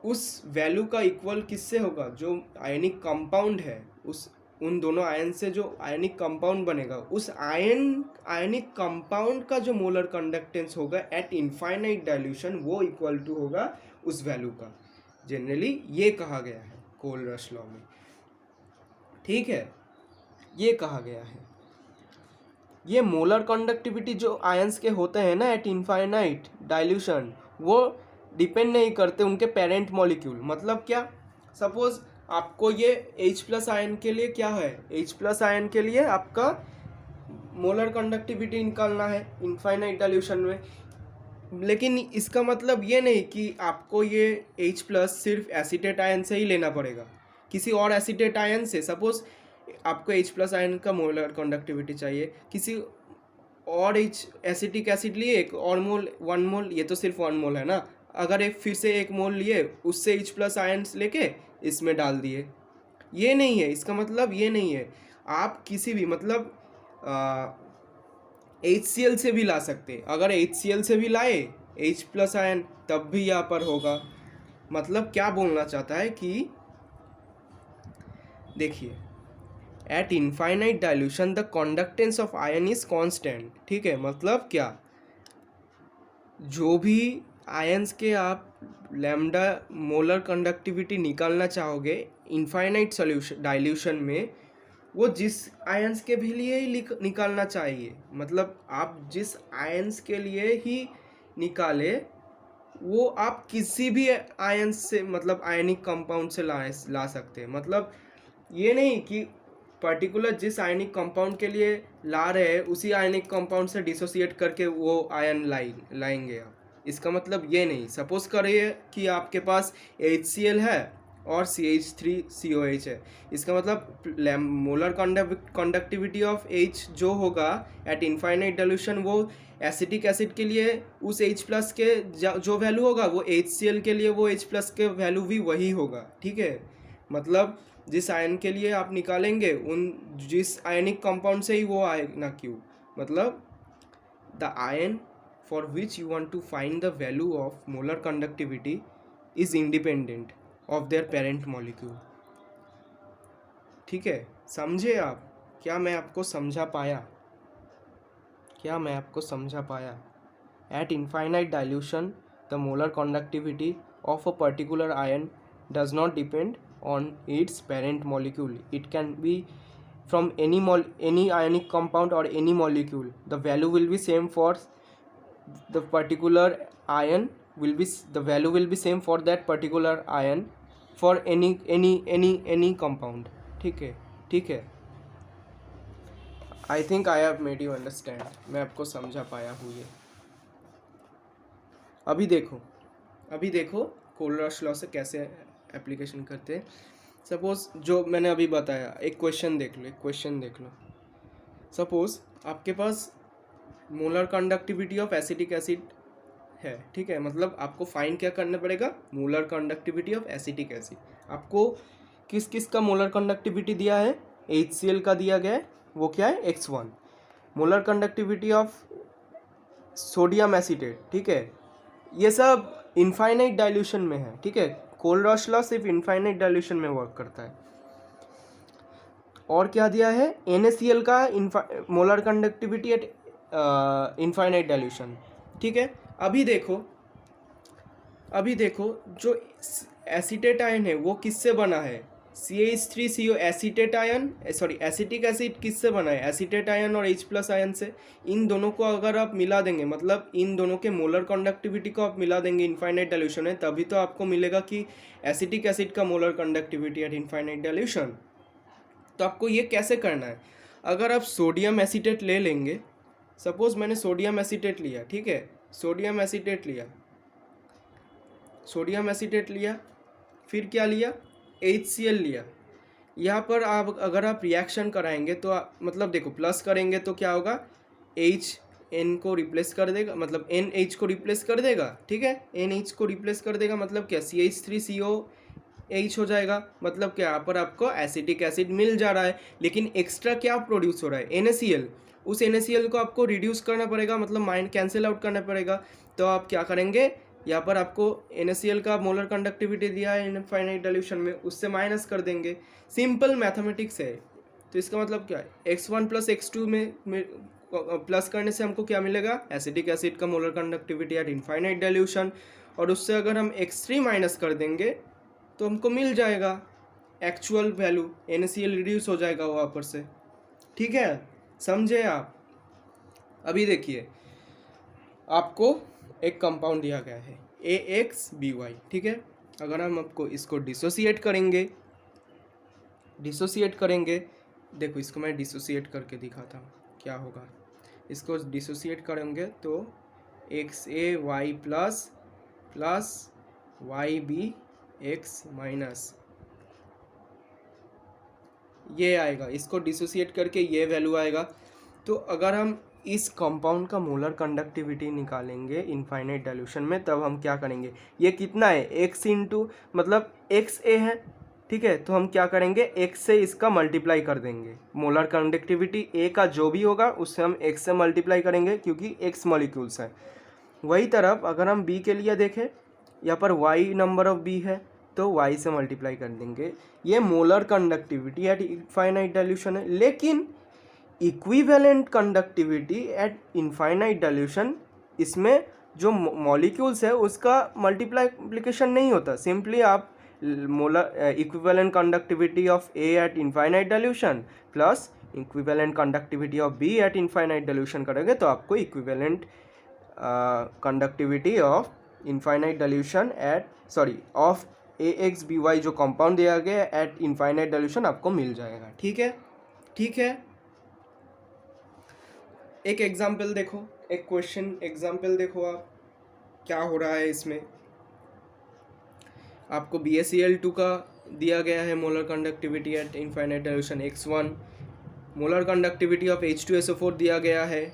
उस वैल्यू का इक्वल किससे होगा? जो आयनिक कंपाउंड है, उन दोनों आयन से जो आयनिक कंपाउंड बनेगा, उस आयनिक कंपाउंड का जो मोलर कंडक्टेंस होगा एट इनफाइनाइट डाइल्यूशन, वो इक्वल टू होगा उस वैल्यू का। जनरली ये कहा गया है कोल-रश लॉ में। ठीक है, ये कहा गया है। ये मोलर कंडक्टिविटी जो आयंस के होते हैं ना एट इनफाइनाइट डाइल्यूशन, वो डिपेंड नहीं करते उनके पेरेंट मॉलिक्यूल। मतलब क्या? सपोज आपको ये H प्लस आयन के लिए क्या है, H प्लस आयन के लिए आपका मोलर कंडक्टिविटी निकालना है इनफाइनाइट डाइल्यूशन में, लेकिन इसका मतलब ये नहीं कि आपको ये H प्लस सिर्फ एसीटेट आयन से ही लेना पड़ेगा, किसी और एसीटेट आयन से। सपोज आपको H प्लस आयन का मोलर कंडक्टिविटी चाहिए, किसी और एसिटिक एसिड लिए एक और मोल, 1 मोल, ये तो सिर्फ 1 मोल है ना, अगर एक फिर से 1 मोल लिए, उससे H प्लस आयन्स लेके इसमें डाल दिए, ये नहीं है। इसका मतलब ये नहीं है। आप किसी भी मतलब HCl से भी ला सकते, अगर HCl से भी लाए H प्लस आयन, तब भी यहाँ पर होगा। मतलब क्या बोलना चाहता है कि देखिए, eight infinite dilution the conductance of ion is constant. ठीक है, मतलब क्या, जो भी आयंस के आप लैम्डा मोलर कंडक्टिविटी निकालना चाहोगे इनफाइनाइट सॉल्यूशन डाइल्यूशन में, वो जिस आयंस के भी लिए ही निकालना चाहिए। मतलब आप जिस आयंस के लिए ही निकाले, वो आप किसी भी आयंस से, मतलब आयनिक कंपाउंड से ला सकते हैं। मतलब ये नहीं कि पर्टिकुलर जिस आयनिक कंपाउंड के लिए ला रहे हैं उसी आयनिक कंपाउंड से डिसोसिएट करके वो आयन लाएंगे आप। इसका मतलब ये नहीं। सपोज करिए कि आपके पास HCl है और CH3COH है, इसका मतलब मोलर कंडक्टिविटी ऑफ H जो होगा एट इनफाइनाइट डाइल्यूशन, वो एसिटिक एसिड के लिए उस H प्लस के जो वैल्यू होगा, वो HCl के लिए वो H प्लस के वैल्यू भी वही होगा। ठीक है, मतलब जिस आयन के लिए आप निकालेंगे, उन जिस आयनिक कंपाउंड से ही वो आएगा क्यों, मतलब the ion for which you want to find the value of molar conductivity is independent of their parent molecule। ठीक है, समझे आप? क्या मैं आपको समझा पाया? क्या मैं आपको समझा पाया? At infinite dilution, the molar conductivity of a particular ion does not depend on its parent molecule. It can be from any ionic compound or any molecule. The value will be same for the particular ion, the value will be same for that particular ion for any compound। ठीक है, ठीक है, I think I have made you understand. मैं आपको समझा पाया हूँ ये। अभी देखो कोल-रश लॉ से कैसे एप्लीकेशन करते हैं। सपोज जो मैंने अभी बताया, एक क्वेश्चन देख लो। सपोज आपके पास molar conductivity of acetic acid है। ठीक है, मतलब आपको फाइंड क्या करना पड़ेगा? Molar conductivity of acetic acid. आपको किस किस का मोलर कंडक्टिविटी दिया है? HCl का दिया गया है, वो क्या है? X1। Molar conductivity of sodium acetate, ठीक है, ये सब इनफाइनाइट डाइल्यूशन में है, ठीक है। कोलरॉश लॉ सिर्फ इनफाइनाइट डाइल्यूशन में वर्क करता है। और क्या दिया है, NaCl का molar conductivity at infinite dilution, ठीक है। अभी देखो जो एसीटेट आयन है वो किससे बना है, CH3CO acetate ion, sorry acetic acid किससे बना है, एसीटेट आयन और H+ आयन से। इन दोनों को अगर आप मिला देंगे, मतलब इन दोनों के मोलर कंडक्टिविटी को आप मिला देंगे, इनफाइनाइट डाइल्यूशन है, तभी तो आपको मिलेगा कि एसिटिक एसिड का molar conductivity at infinite dilution. तो आपको ये कैसे करना है, अगर आप सोडियम एसीटेट ले लेंगे, सपोज मैंने सोडियम एसीटेट लिया, ठीक है, सोडियम एसीटेट लिया, फिर क्या लिया, HCl लिया। यहाँ पर आप अगर आप रिएक्शन कराएंगे तो मतलब देखो प्लस करेंगे तो क्या होगा, N को रिप्लेस कर देगा, मतलब NH को रिप्लेस कर देगा, ठीक है, NH को रिप्लेस कर देगा, मतलब क्या CH3COH हो जाएगा, मतलब क्या यहाँ पर आपको एसिटिक एसिड मिल जा रहा है, लेकिन एक्स्ट्रा क्या प्रोड्यूस हो रहा है, NaCl। उस NaCl को आपको रिड्यूस करना पड़ेगा, मतलब माइंड कैंसिल आउट करना पड़ेगा। तो आप क्या करेंगे, यहाँ पर आपको NaCl का मोलर कंडक्टिविटी दिया है इनफाइनाइट डाइल्यूशन में, उससे माइनस कर देंगे, सिंपल मैथमेटिक्स है। तो इसका मतलब क्या है, x1 + x2 में प्लस करने से हमको क्या मिलेगा, एसिटिक एसिड का molar conductivity at infinite dilution, और उससे अगर हम x3 माइनस कर देंगे तो हमको मिल जाएगा एक्चुअल वैल्यू, NaCl रिड्यूस हो जाएगा वहाँ पर से, ठीक है, समझे आप। अभी देखिए आपको एक कंपाउंड दिया गया है AXBY, ठीक है। अगर हम आपको इसको डिसोसिएट करेंगे, देखो इसको मैं डिसोसिएट करके दिखाता हूँ क्या होगा। इसको डिसोसिएट करेंगे तो XaY प्लस YBX- ये आएगा, इसको डिसोसिएट करके ये वैल्यू आएगा। तो अगर हम इस कंपाउंड का मोलर कंडक्टिविटी निकालेंगे इनफाइनाइट डाइल्यूशन में, तब हम क्या करेंगे, ये कितना है, x इंटू मतलब XA है, ठीक है, तो हम क्या करेंगे, x से इसका मल्टीप्लाई कर देंगे, मोलर कंडक्टिविटी A का जो भी होगा उससे हम x से मल्टीप्लाई करेंगे, क्योंकि x मॉलिक्यूल्स है। वही तरफ अगर हम B के लिए देखें, यहाँ पर y नंबर ऑफ B है, तो y से मल्टीप्लाई कर देंगे। ये molar conductivity at infinite dilution है, लेकिन equivalent conductivity at infinite dilution, इसमें जो मॉलिक्यूल्स है उसका मल्टीप्लिकेशन नहीं होता, सिंपली आप molar equivalent conductivity of A eight infinite dilution plus equivalent conductivity of B eight infinite dilution करेंगे, तो आपको equivalent conductivity of infinite dilution of AXBY जो कंपाउंड दिया गया एट इनफाइनाइट डाइल्यूशन आपको मिल जाएगा, ठीक है। एक एग्जाम्पल देखो, एक क्वेश्चन एग्जाम्पल देखो आप क्या हो रहा है इसमें। आपको BaCl2 का दिया गया है molar conductivity at infinite dilution x1, molar conductivity of H2SO4 दिया गया है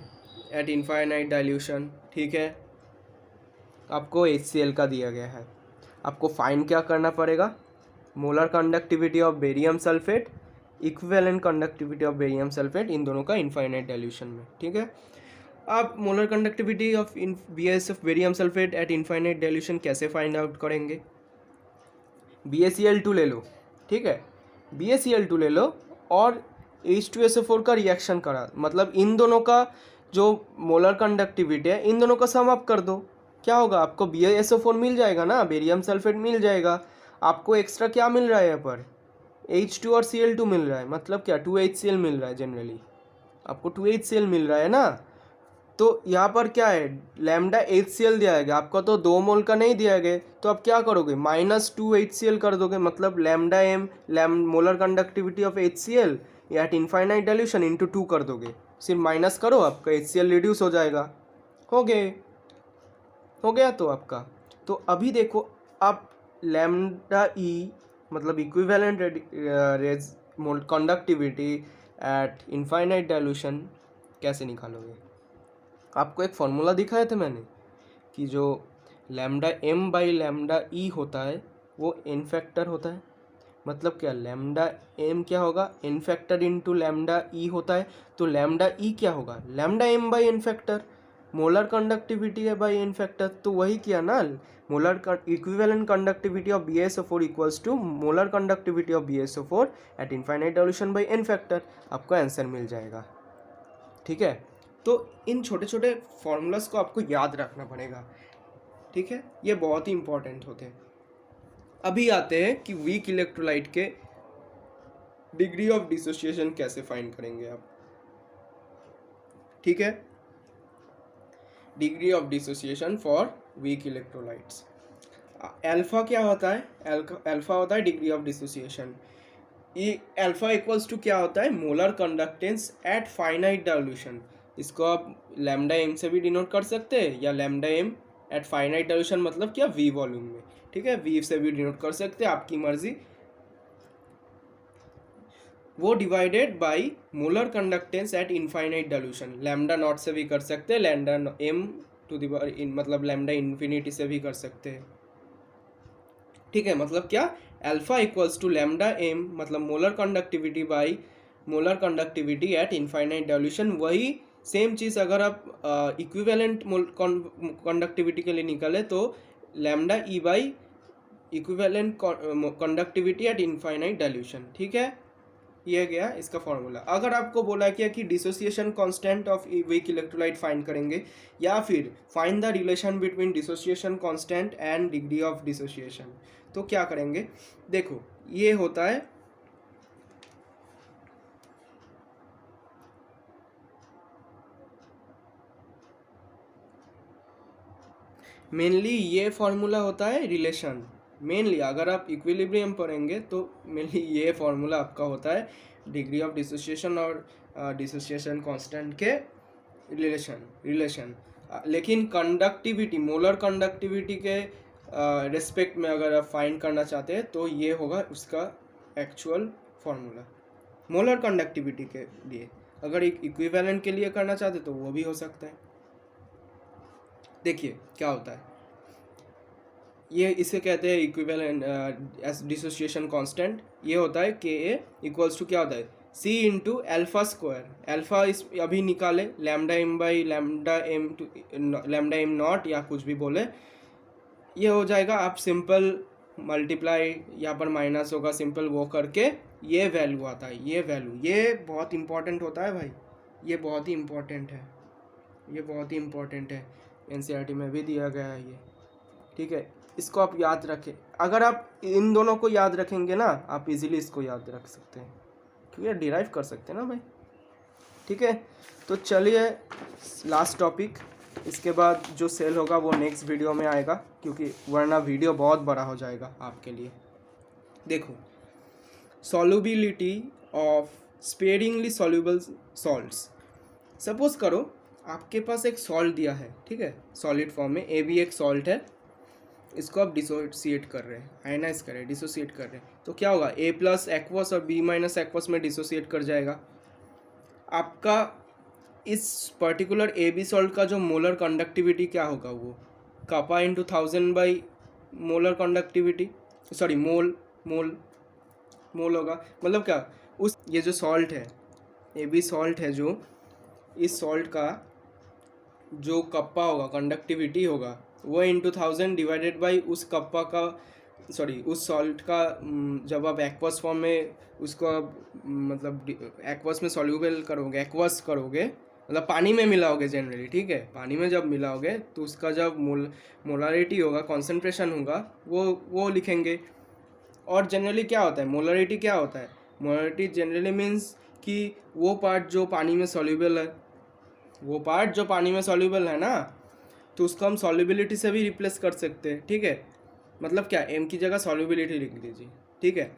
एट इनफाइनाइट डाइल्यूशन, ठीक है। आपको HCl का दिया गया है, आपको फाइंड क्या करना पड़ेगा, molar conductivity of barium sulphate, equivalent conductivity of barium sulphate, इन दोनों का इनफाइनाइट डाइल्यूशन में, ठीक है। आप molar conductivity of BS barium sulphate at infinite dilution कैसे फाइंड आउट करेंगे, BaCl2 ले लो, ठीक है, BaCl2 ले लो और H2SO4 का रिएक्शन करा, मतलब इन दोनों का जो मोलर कंडक्टिविटी है इन दोनों का सम अप कर दो, क्या होगा, आपको BaSO4 मिल जाएगा ना, बेरियम सल्फेट मिल जाएगा। आपको एक्स्ट्रा क्या मिल रहा है, यहाँ पर H2 और Cl2 मिल रहा है, मतलब क्या 2HCl मिल रहा है, जनरली आपको 2HCl मिल रहा है ना। तो यहाँ पर क्या है, लैम्डा HCl दिया गया, आपका तो 2 मोल का नहीं दिया गया, तो आप क्या करोगे, -2HCl कर दोगे, मतलब lambda m molar conductivity of HCl eight infinite dilution into 2 कर दोगे, सिर्फ माइनस करो, आपका HCl रिड्यूस हो जाएगा, हो गया तो आपका। तो अभी देखो आप लैम्डा E मतलब equivalent conductivity at infinite dilution कैसे निकालोगे। आपको एक फॉर्मूला दिखाया था मैंने कि जो lambda m by lambda E होता है वो n फैक्टर होता है, मतलब क्या, लैम्डा एम क्या होगा, N factor into lambda E होता है, तो लैम्डा ई क्या होगा, lambda M by N factor, molar conductivity है बाई एन फैक्टर, तो वही किया ना, molar equivalent conductivity of BaSO4 equals to molar conductivity of BaSO4 at infinite dilution by N factor, आपको आंसर मिल जाएगा। ठीक है, तो इन छोटे छोटे फॉर्मूलाज को आपको याद रखना पड़ेगा। ठीक है, ये बहुत ही इंपॉर्टेंट होते हैं। अभी आते हैं कि वीक इलेक्ट्रोलाइट के डिग्री ऑफ डिसोसिएशन कैसे फाइंड करेंगे आप। ठीक है, degree of dissociation for weak electrolytes, alpha क्या होता है, अल्फा होता है डिग्री ऑफ डिसोसिएशन। ये अल्फा इक्वल्स टू क्या होता है, molar conductance at finite dilution, इसको आप लैम्डा एम से भी डिनोट कर सकते हैं, या lambda M at finite dilution मतलब क्या, वी वॉल्यूम में। ठीक है, वी से भी डिनोट कर सकते हैं, आपकी मर्जी। वो divided by molar conductance at infinite dilution, lambda not से भी कर सकते हैं, लैम्डा एम टू द मतलब लैम्डा इन्फिनिटी से भी कर सकते हैं। ठीक है, मतलब क्या, alpha equals to lambda m मतलब molar conductivity by molar conductivity at infinite dilution. वही सेम चीज़ अगर आप इक्विवेलेंट कंडक्टिविटी के लिए निकाले तो lambda e by equivalent conductivity at infinite dilution. ठीक है, ये गया इसका फॉर्मूला। अगर आपको बोला क्या कि dissociation constant of weak electrolyte find करेंगे, या फिर find the relation between dissociation constant and degree of dissociation, तो क्या करेंगे, देखो ये होता है मेनली, ये फॉर्मूला होता है रिलेशन। मेनली अगर आप इक्विलिब्रियम पढ़ेंगे तो मेनली ये फॉर्मूला आपका होता है डिग्री ऑफ डिसोसिएशन और डिसोसिएशन कांस्टेंट के रिलेशन। लेकिन कंडक्टिविटी, मोलर कंडक्टिविटी के रिस्पेक्ट में अगर आप फाइंड करना चाहते हैं तो ये होगा उसका एक्चुअल फॉर्मूला मोलर कंडक्टिविटी के लिए। अगर एक इक्विवेलेंट के लिए करना चाहते तो वो भी हो सकता है। देखिए क्या होता है, ये इसे कहते हैं इक्विवेलेंट डिसोसिएशन कांस्टेंट। ये होता है के ए इक्वल्स टू क्या होता है, C into alpha square. Alpha इस अभी निकाले, lambda M by lambda M nought या कुछ भी बोले, ये हो जाएगा। आप सिंपल मल्टीप्लाई, यहाँ पर माइनस होगा, सिंपल वो करके ये वैल्यू आता है। ये वैल्यू ये बहुत इंपॉर्टेंट होता है भाई, ये बहुत ही इंपॉर्टेंट है, ये बहुत ही इंपॉर्टेंट है, एनसीईआरटी में भी दिया गया है ये। ठीक है, इसको आप याद रखें। अगर आप इन दोनों को याद रखेंगे ना, आप इजीली इसको याद रख सकते हैं, क्योंकि डिराइव कर सकते हैं ना भाई। ठीक है, तो चलिए लास्ट टॉपिक, इसके बाद जो सेल होगा वो नेक्स्ट वीडियो में आएगा, क्योंकि वरना वीडियो बहुत बड़ा हो जाएगा आपके लिए। देखो, solubility of sparingly soluble salts. Suppose करो आपके पास एक सॉल्ट दिया है, ठीक है, सॉलिड फॉर्म में, ए भी एक सॉल्ट है, इसको आप डिसोसिएट कर रहे हैं, आयनाइज कर रहे हैं, डिसोसिएट कर रहे हैं, तो क्या होगा, ए प्लस एक्वस और बी माइनस एक्वस में डिसोसिएट कर जाएगा। आपका इस पर्टिकुलर ए बी सॉल्ट का जो मोलर कंडक्टिविटी क्या होगा, वो kappa into 1000 by molar conductivity, sorry mole होगा। मतलब क्या, उस ये जो सॉल्ट है, ए बी सॉल्ट है, जो इस सॉल्ट का जो कप्पा होगा, कंडक्टिविटी होगा, वो इंटू 1000 डिवाइडेड बाई उस कप्पा का, सॉरी उस सॉल्ट का, जब आप एक्वस फॉर्म में उसको मतलब एक्वस में सॉल्यूबल करोगे, एक्वस करोगे मतलब पानी में मिलाओगे जनरली। ठीक है, पानी में जब मिलाओगे तो उसका जब मोलारिटी होगा, कॉन्सेंट्रेशन होगा, वो लिखेंगे। और जनरली क्या होता है, मोलारिटी क्या होता है, मोलारिटी जनरली मीन्स कि वो पार्ट जो पानी में सॉल्यूबल है, वो पार्ट जो पानी में सॉल्यूबल है ना, तो उसको हम सॉल्युबिलिटी से भी रिप्लेस कर सकते हैं। ठीक है, मतलब क्या, एम की जगह सॉल्युबिलिटी लिख दीजिए। ठीक है,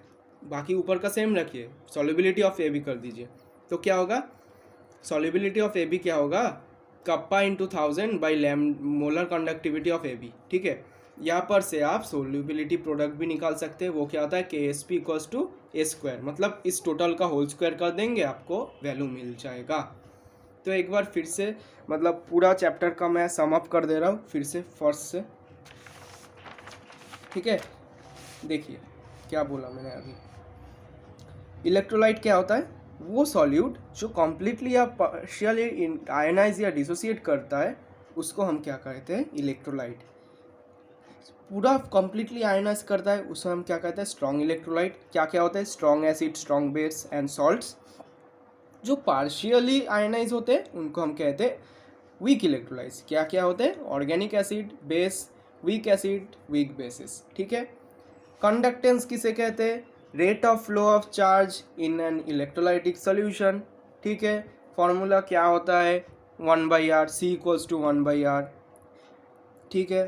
बाकी ऊपर का सेम रखिए, सॉल्युबिलिटी ऑफ ए बी कर दीजिए, तो क्या होगा, सॉल्युबिलिटी ऑफ ए बी क्या होगा, kappa into 1000 by molar conductivity of A B. ठीक है, यहाँ पर से आप सोल्यूबिलिटी प्रोडक्ट भी निकाल सकते हैं, वो क्या होता है, K S P equals to A square, मतलब इस टोटल का होल स्क्वायर कर देंगे, आपको वैल्यू मिल जाएगा। तो एक बार फिर से मतलब पूरा चैप्टर का मैं सम अप कर दे रहा हूँ फिर से फर्स्ट से। ठीक है, देखिए क्या बोला मैंने अभी, इलेक्ट्रोलाइट क्या होता है? वो सॉल्यूट जो कम्प्लीटली या पार्शियली आयनाइज या डिसोसिएट करता है उसको हम क्या कहते हैं? इलेक्ट्रोलाइट। पूरा कम्प्लीटली आयनाइज करता है उसको हम क्या कहते हैं? Strong electrolyte. क्या क्या होता है? Strong acid, strong base and salts. जो पार्शियली आयनाइज होते हैं उनको हम कहते हैं वीक इलेक्ट्रोलाइट्स। क्या क्या होते हैं? Organic acid, base, weak acid, weak bases. ठीक है। कंडक्टेंस किसे कहते हैं? Rate of flow of charge in an electrolytic solution. ठीक है। फॉर्मूला क्या होता है? 1/r, C equals to 1/r। ठीक है।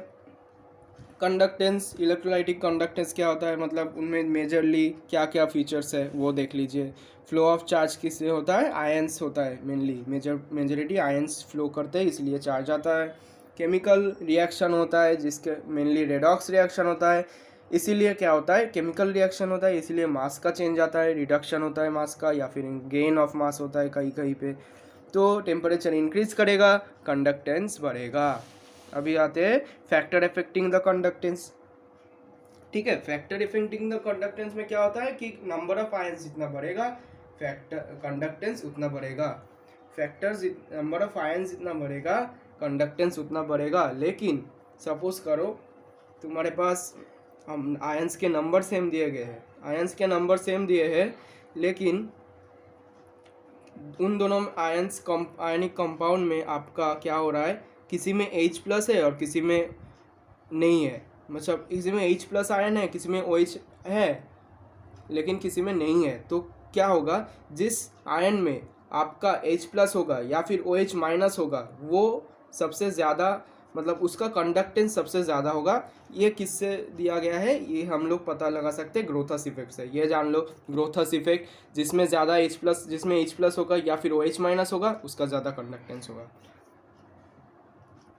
कंडक्टेंस, इलेक्ट्रोलाइटिक कंडक्टेंस क्या होता है, मतलब उनमें मेजरली क्या क्या फीचर्स है वो देख लीजिए। फ्लो ऑफ चार्ज किससे होता है? आयंस होता है मेनली, मेजॉरिटी आयंस फ्लो करते हैं इसलिए चार्ज आता है। केमिकल रिएक्शन होता है जिसके मेनली रेडॉक्स रिएक्शन होता है, इसीलिए क्या होता है? केमिकल रिएक्शन होता है, इसीलिए मास का चेंज आता है, रिडक्शन होता है मास का, या फिर गेन ऑफ मास होता है कहीं कहीं पे। तो टेम्परेचर इंक्रीज करेगा, कंडक्टेंस बढ़ेगा। अभी आते हैं फैक्टर अफेक्टिंग द कंडक्टेंस। ठीक है। फैक्टर अफेक्टिंग द कंडक्टेंस में क्या होता है कि नंबर ऑफ आयंस जितना बढ़ेगा फैक्टर कंडक्टेंस उतना बढ़ेगा। फैक्टर्स नंबर ऑफ आयंस जितना बढ़ेगा कंडक्टेंस उतना बढ़ेगा। लेकिन सपोज करो तुम्हारे पास हम आयंस के नंबर सेम दिए गए हैं, आयंस के नंबर सेम दिए हैं, लेकिन उन दोनों आयंस आयनिक कंपाउंड में आपका क्या हो रहा है? किसी में H+ है और किसी में नहीं है, मतलब किसी में H+ आयन है, किसी में OH है लेकिन किसी में नहीं है। तो क्या होगा? जिस आयन में आपका H+ होगा या फिर OH- होगा वो सबसे ज़्यादा, मतलब उसका कंडक्टेंस सबसे ज़्यादा होगा। ये किससे दिया गया है? ये हम लोग पता लगा सकते हैं ग्रोथस इफेक्ट से। ये जान लो ग्रोथस इफेक्ट, जिसमें ज़्यादा जिसमें H+ होगा या फिर OH- होगा उसका ज़्यादा कंडक्टेंस होगा।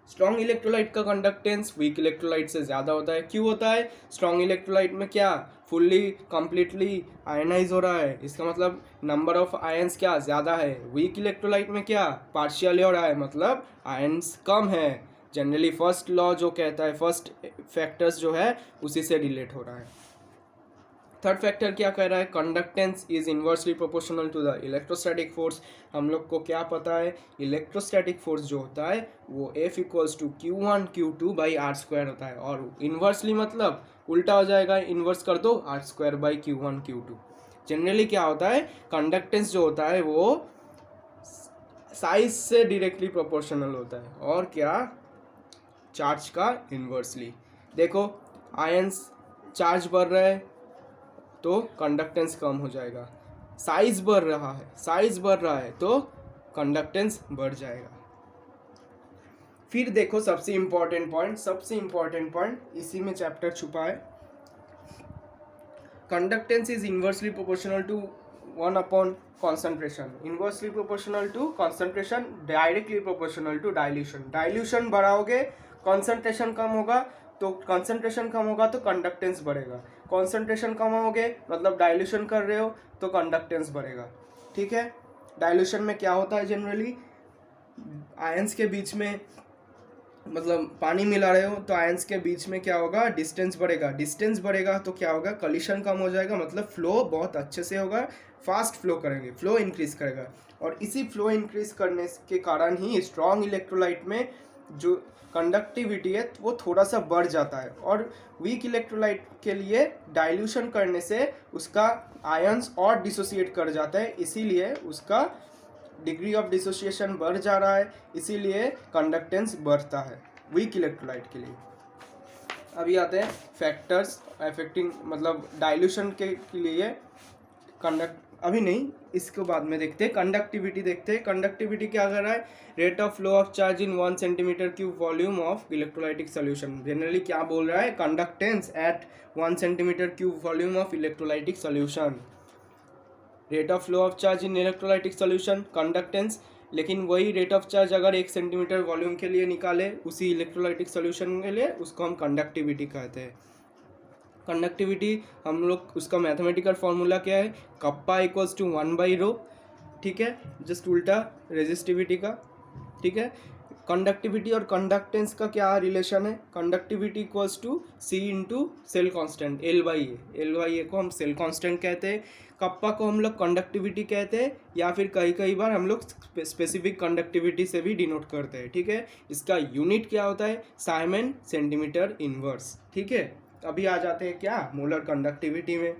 स्ट्रॉन्ग इलेक्ट्रोलाइट का कंडक्टेंस वीक इलेक्ट्रोलाइट से ज़्यादा होता है। क्यों होता है? स्ट्रॉन्ग इलेक्ट्रोलाइट में क्या फुल्ली कंप्लीटली आयनाइज हो रहा है, इसका मतलब नंबर ऑफ आयंस क्या ज़्यादा है। वीक इलेक्ट्रोलाइट में क्या पार्शियली हो रहा है, मतलब आयंस कम है। जनरली फर्स्ट लॉ जो कहता है, फर्स्ट फैक्टर्स जो है उसी से रिलेट हो रहा है। थर्ड फैक्टर क्या कह रहा है? Conductance is inversely proportional to the electrostatic force. हम लोग को क्या पता है? इलेक्ट्रोस्टैटिक फोर्स जो होता है वो F equals to Q1 Q2/r² होता है, और इन्वर्सली मतलब उल्टा हो जाएगा, इन्वर्स कर दो r² Q1 Q2। जनरली क्या होता है? कंडक्टेंस जो होता है वो साइज से डायरेक्टली प्रोपोर्शनल होता है, और क्या? चार्ज का इन्वर्सली। देखो आयंस चार्ज बढ़ रहा है तो कंडक्टेंस कम हो जाएगा, साइज बढ़ रहा है, साइज बढ़ रहा है तो कंडक्टेंस बढ़ जाएगा। फिर देखो सबसे इंपॉर्टेंट पॉइंट इसी में चैप्टर छुपा है। Conductance is inversely proportional to 1 concentration. Inversely proportional to concentration, directly proportional to dilution. Dilution बढ़ाओगे कॉन्सेंट्रेशन कम होगा, तो कंसंट्रेशन कम होगा तो कंडक्टेंस बढ़ेगा। कंसंट्रेशन कम होगे मतलब डाइल्यूशन कर रहे हो तो कंडक्टेंस बढ़ेगा। ठीक है। डाइल्यूशन में क्या होता है? जनरली आयंस के बीच में, मतलब पानी मिला रहे हो तो आयंस के बीच में क्या होगा? डिस्टेंस बढ़ेगा। डिस्टेंस बढ़ेगा तो क्या होगा? कॉलिशन कम हो जाएगा, मतलब फ्लो बहुत अच्छे से होगा, फास्ट फ्लो करेंगे, फ्लो इंक्रीज करेगा। और इसी फ्लो इंक्रीज करने के कारण ही स्ट्रॉन्ग इलेक्ट्रोलाइट में जो कंडक्टिविटी है वो थोड़ा सा बढ़ जाता है, और वीक इलेक्ट्रोलाइट के लिए डाइल्यूशन करने से उसका आयंस और डिसोसिएट कर जाता है, इसीलिए उसका डिग्री ऑफ डिसोसिएशन बढ़ जा रहा है, इसीलिए कंडक्टेंस बढ़ता है वीक इलेक्ट्रोलाइट के लिए। अभी आते हैं फैक्टर्स अफेक्टिंग, मतलब डाइल्यूशन के लिए अभी नहीं, इसको बाद में देखते हैं। कंडक्टिविटी देखते हैं। कंडक्टिविटी क्या कर रहा है? Rate of flow of charge in 1 cm³ volume of electrolytic solution. Generally क्या बोल रहा है? Conductance at 1 cm³ volume of electrolytic solution. Rate of flow of charge in electrolytic solution conductance, लेकिन वही रेट ऑफ चार्ज अगर 1 cm volume के लिए निकाले उसी इलेक्ट्रोलाइटिक सोल्यूशन के लिए, उसको हम कंडक्टिविटी कहते हैं। कंडक्टिविटी हम लोग उसका मैथमेटिकल फॉर्मूला क्या है? Kappa equals to 1/ρ। ठीक है, जस्ट उल्टा रेजिस्टिविटी का। ठीक है, कंडक्टिविटी और कंडक्टेंस का क्या रिलेशन है? Conductivity equals to c into cell constant l by a को हम सेल कॉन्स्टेंट कहते हैं, कप्पा को हम लोग कंडक्टिविटी कहते हैं, या फिर कई बार हम लोग स्पेसिफिक कंडक्टिविटी से भी डिनोट करते हैं। ठीक है, इसका यूनिट क्या होता है? Simon centimetre inverse. ठीक है, अभी आ जाते हैं क्या मोलर कंडक्टिविटी में।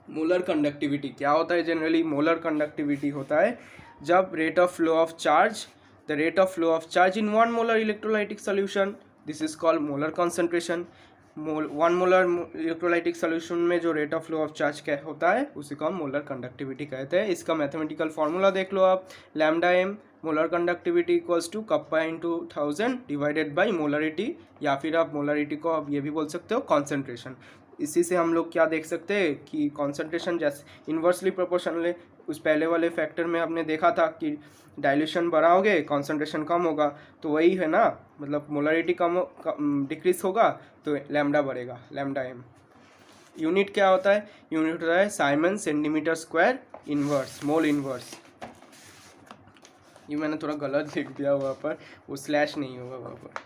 मोलर कंडक्टिविटी क्या होता है? जनरली मोलर कंडक्टिविटी होता है जब rate of flow of charge, the rate of flow of charge in 1 molar electrolytic solution, this is called molar concentration. 1 molar electrolytic solution में जो rate of flow of charge क्या होता है उसी को हम मोलर कंडक्टिविटी कहते हैं। इसका मैथमेटिकल फॉर्मूला देख लो आप, lambda M molar conductivity equals to kappa into 1000 divided by molarity, या फिर आप मोलरिटी को आप ये भी बोल सकते हो कॉन्सेंट्रेशन। इसी से हम लोग क्या देख सकते हैं कि कॉन्सेंट्रेशन जैसे इन्वर्सली प्रोपोर्शनल है। उस पहले वाले फैक्टर में आपने देखा था कि डाइल्यूशन बढ़ाओगे कॉन्सेंट्रेशन कम होगा, तो वही है ना, मतलब मोलरिटी डिक्रीज होगा तो लैम्डा बढ़ेगा, लैम्डा एम। यूनिट क्या होता है? यूनिट होता है Simon centimetre square inverse, mole inverse. ये मैंने थोड़ा गलत लिख दिया वहाँ पर, वो स्लैश नहीं होगा वहाँ पर।